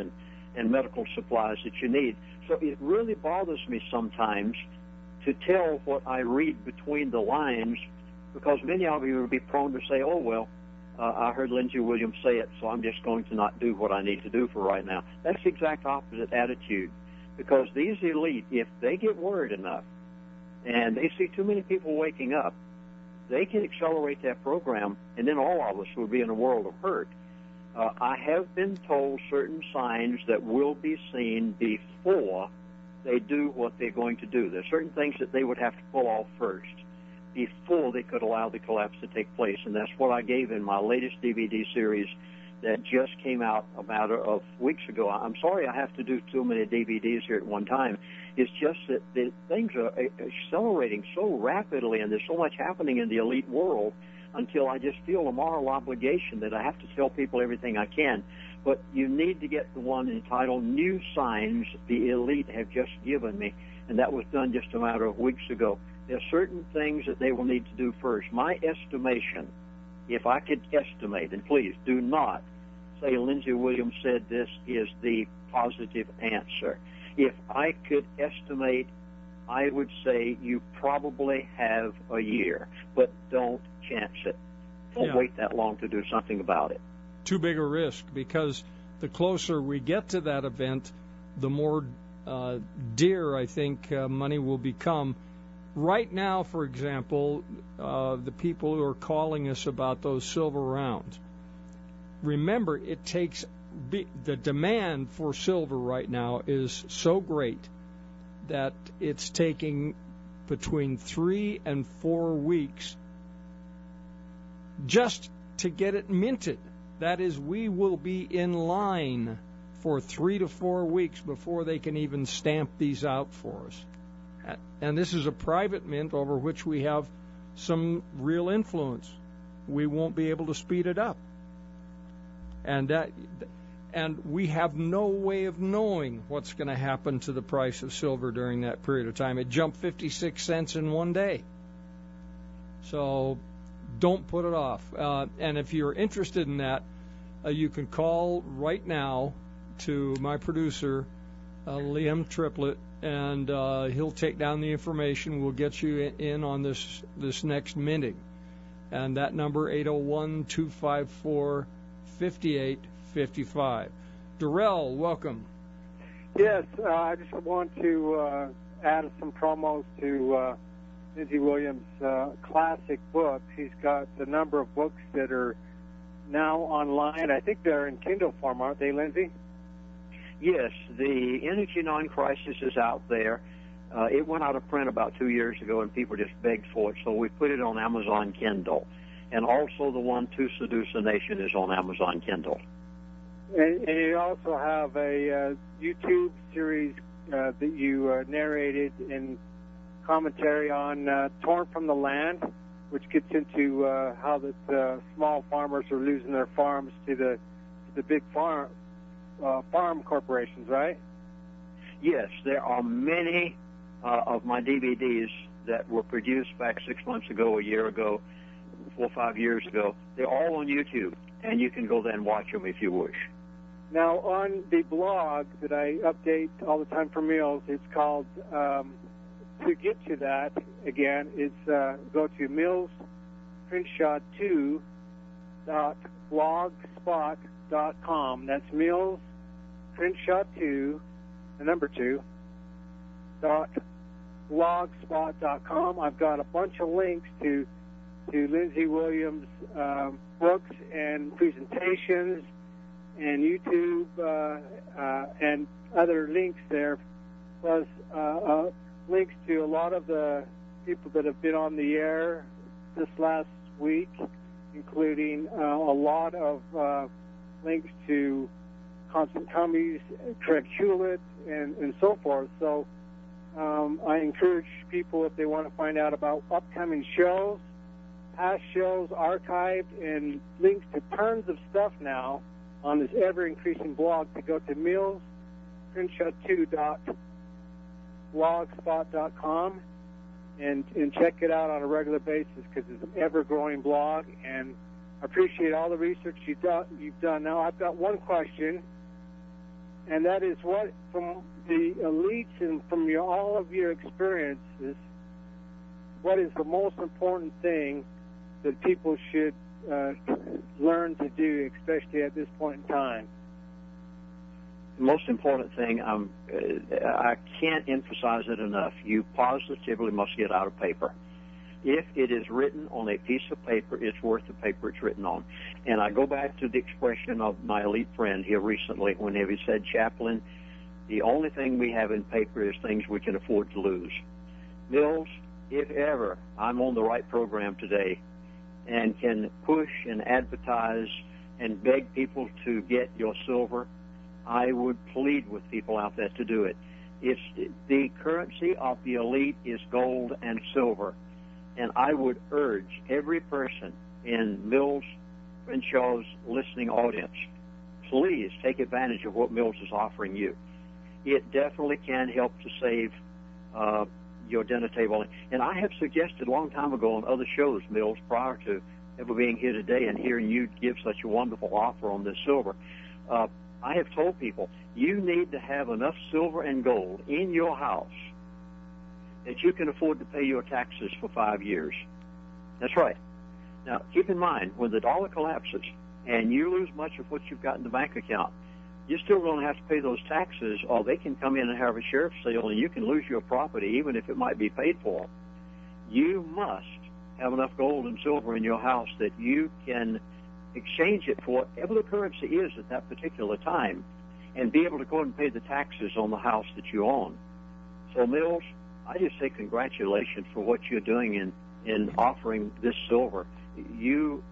and medical supplies that you need. So it really bothers me sometimes to tell what I read between the lines, because many of you would be prone to say, oh, well, I heard Lindsey Williams say it, so I'm just going to not do what I need to do for right now. That's the exact opposite attitude, because these elite, if they get worried enough and they see too many people waking up, they can accelerate that program, and then all of us will be in a world of hurt. I have been told certain signs that will be seen before they do what they're going to do. There's certain things that they would have to pull off first before they could allow the collapse to take place, and that's what I gave in my latest DVD series that just came out a matter of weeks ago. I'm sorry I have to do too many DVDs here at one time. It's just that the things are accelerating so rapidly, and there's so much happening in the elite world until I just feel a moral obligation that I have to tell people everything I can. But you need to get the one entitled New Signs the Elite Have Just Given Me, and that was done just a matter of weeks ago. There are certain things that they will need to do first. My estimation, if I could estimate, and please do not say Lindsey Williams said this is the positive answer. If I could estimate, I would say you probably have a year, but don't chance it. Don't wait that long to do something about it. Too big a risk, because the closer we get to that event, the more dear I think money will become. Right now, for example, the people who are calling us about those silver rounds, remember, it takes the demand for silver right now is so great that it's taking between 3 and 4 weeks just to get it minted. That is, we will be in line for 3 to 4 weeks before they can even stamp these out for us. And this is a private mint over which we have some real influence. We won't be able to speed it up. And we have no way of knowing what's going to happen to the price of silver during that period of time. It jumped 56 cents in one day. So don't put it off. And if you're interested in that, you can call right now to my producer, Liam Triplett, and he'll take down the information. We'll get you in on this next minting. And that number, 801-254-5855. Darrell, welcome. Yes, I just want to add some promos to Lindsey Williams' classic books. He's got a number of books that are now online. I think they're in Kindle form, aren't they, Lindsey? Yes, the Energy Non-Crisis is out there. It went out of print about 2 years ago, and people just begged for it, so we put it on Amazon Kindle. And also the one, To Seduce a Nation, is on Amazon Kindle. And you also have a YouTube series that you narrated in commentary on Torn from the Land, which gets into how the small farmers are losing their farms to the big farm corporations, right? Yes, there are many of my DVDs that were produced back 6 months ago, a year ago, 4 or 5 years ago. They're all on YouTube, and you can go there and watch them if you wish. Now, on the blog that I update all the time for meals, it's called, to get to that, again, it's go to millscrenshaw2.blogspot.com. That's Mills Crenshaw 2, the number 2, .blogspot.com. I've got a bunch of links to Lindsey Williams' books and presentations and YouTube and other links there, plus links to a lot of the people that have been on the air this last week, including a lot of links to Constant Cummings, Craig Hewlett, and so forth. So I encourage people, if they want to find out about upcoming shows, past shows archived, and links to tons of stuff now on this ever-increasing blog, to go to millscrenshaw2.blogspot.com and check it out on a regular basis, because it's an ever-growing blog, and I appreciate all the research you've done. Now, I've got one question, and that is, what, from the elites and from all of your experiences, what is the most important thing that people should learn to do, especially at this point in time? The most important thing, I can't emphasize it enough, you positively must get out of paper. If it is written on a piece of paper, it's worth the paper it's written on. And I go back to the expression of my elite friend here recently when he said, Chaplain, the only thing we have in paper is things we can afford to lose. Mills, if ever I'm on the right program today and can push and advertise and beg people to get your silver, I would plead with people out there to do it. It's the currency of the elite is gold and silver. And I would urge every person in Mills Crenshaw's listening audience, please take advantage of what Mills is offering you. It definitely can help to save your dinner table. And I have suggested a long time ago on other shows, Mills, prior to ever being here today and hearing you give such a wonderful offer on this silver, I have told people you need to have enough silver and gold in your house that you can afford to pay your taxes for 5 years. That's right. Now, keep in mind, when the dollar collapses and you lose much of what you've got in the bank account, you're still going to have to pay those taxes, or they can come in and have a sheriff's sale and you can lose your property even if it might be paid for. You must have enough gold and silver in your house that you can exchange it for whatever the currency is at that particular time and be able to go and pay the taxes on the house that you own. So, Mills, I just say congratulations for what you're doing in offering this silver.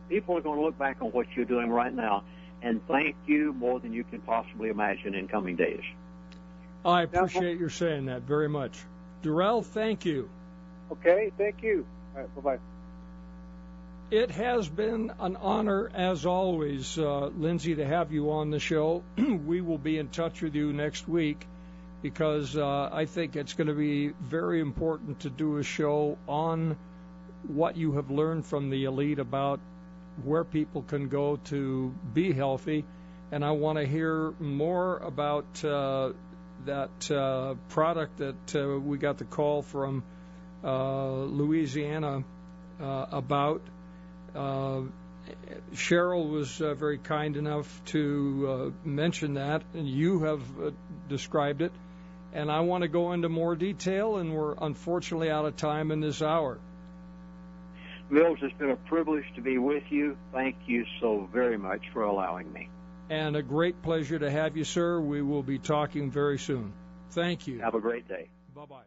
People are going to look back on what you're doing right now and thank you more than you can possibly imagine in coming days. I appreciate your saying that very much. Durrell, thank you. Okay, thank you. All right, bye-bye. It has been an honor, as always, Lindsey, to have you on the show. We will be in touch with you next week, because I think it's going to be very important to do a show on what you have learned from the elite about where people can go to be healthy. And I want to hear more about that product that we got the call from Louisiana about. Cheryl was very kind enough to mention that, and you have described it. And I want to go into more detail, and we're unfortunately out of time in this hour. Mills, it's been a privilege to be with you. Thank you so very much for allowing me. And a great pleasure to have you, sir. We will be talking very soon. Thank you. Have a great day. Bye-bye.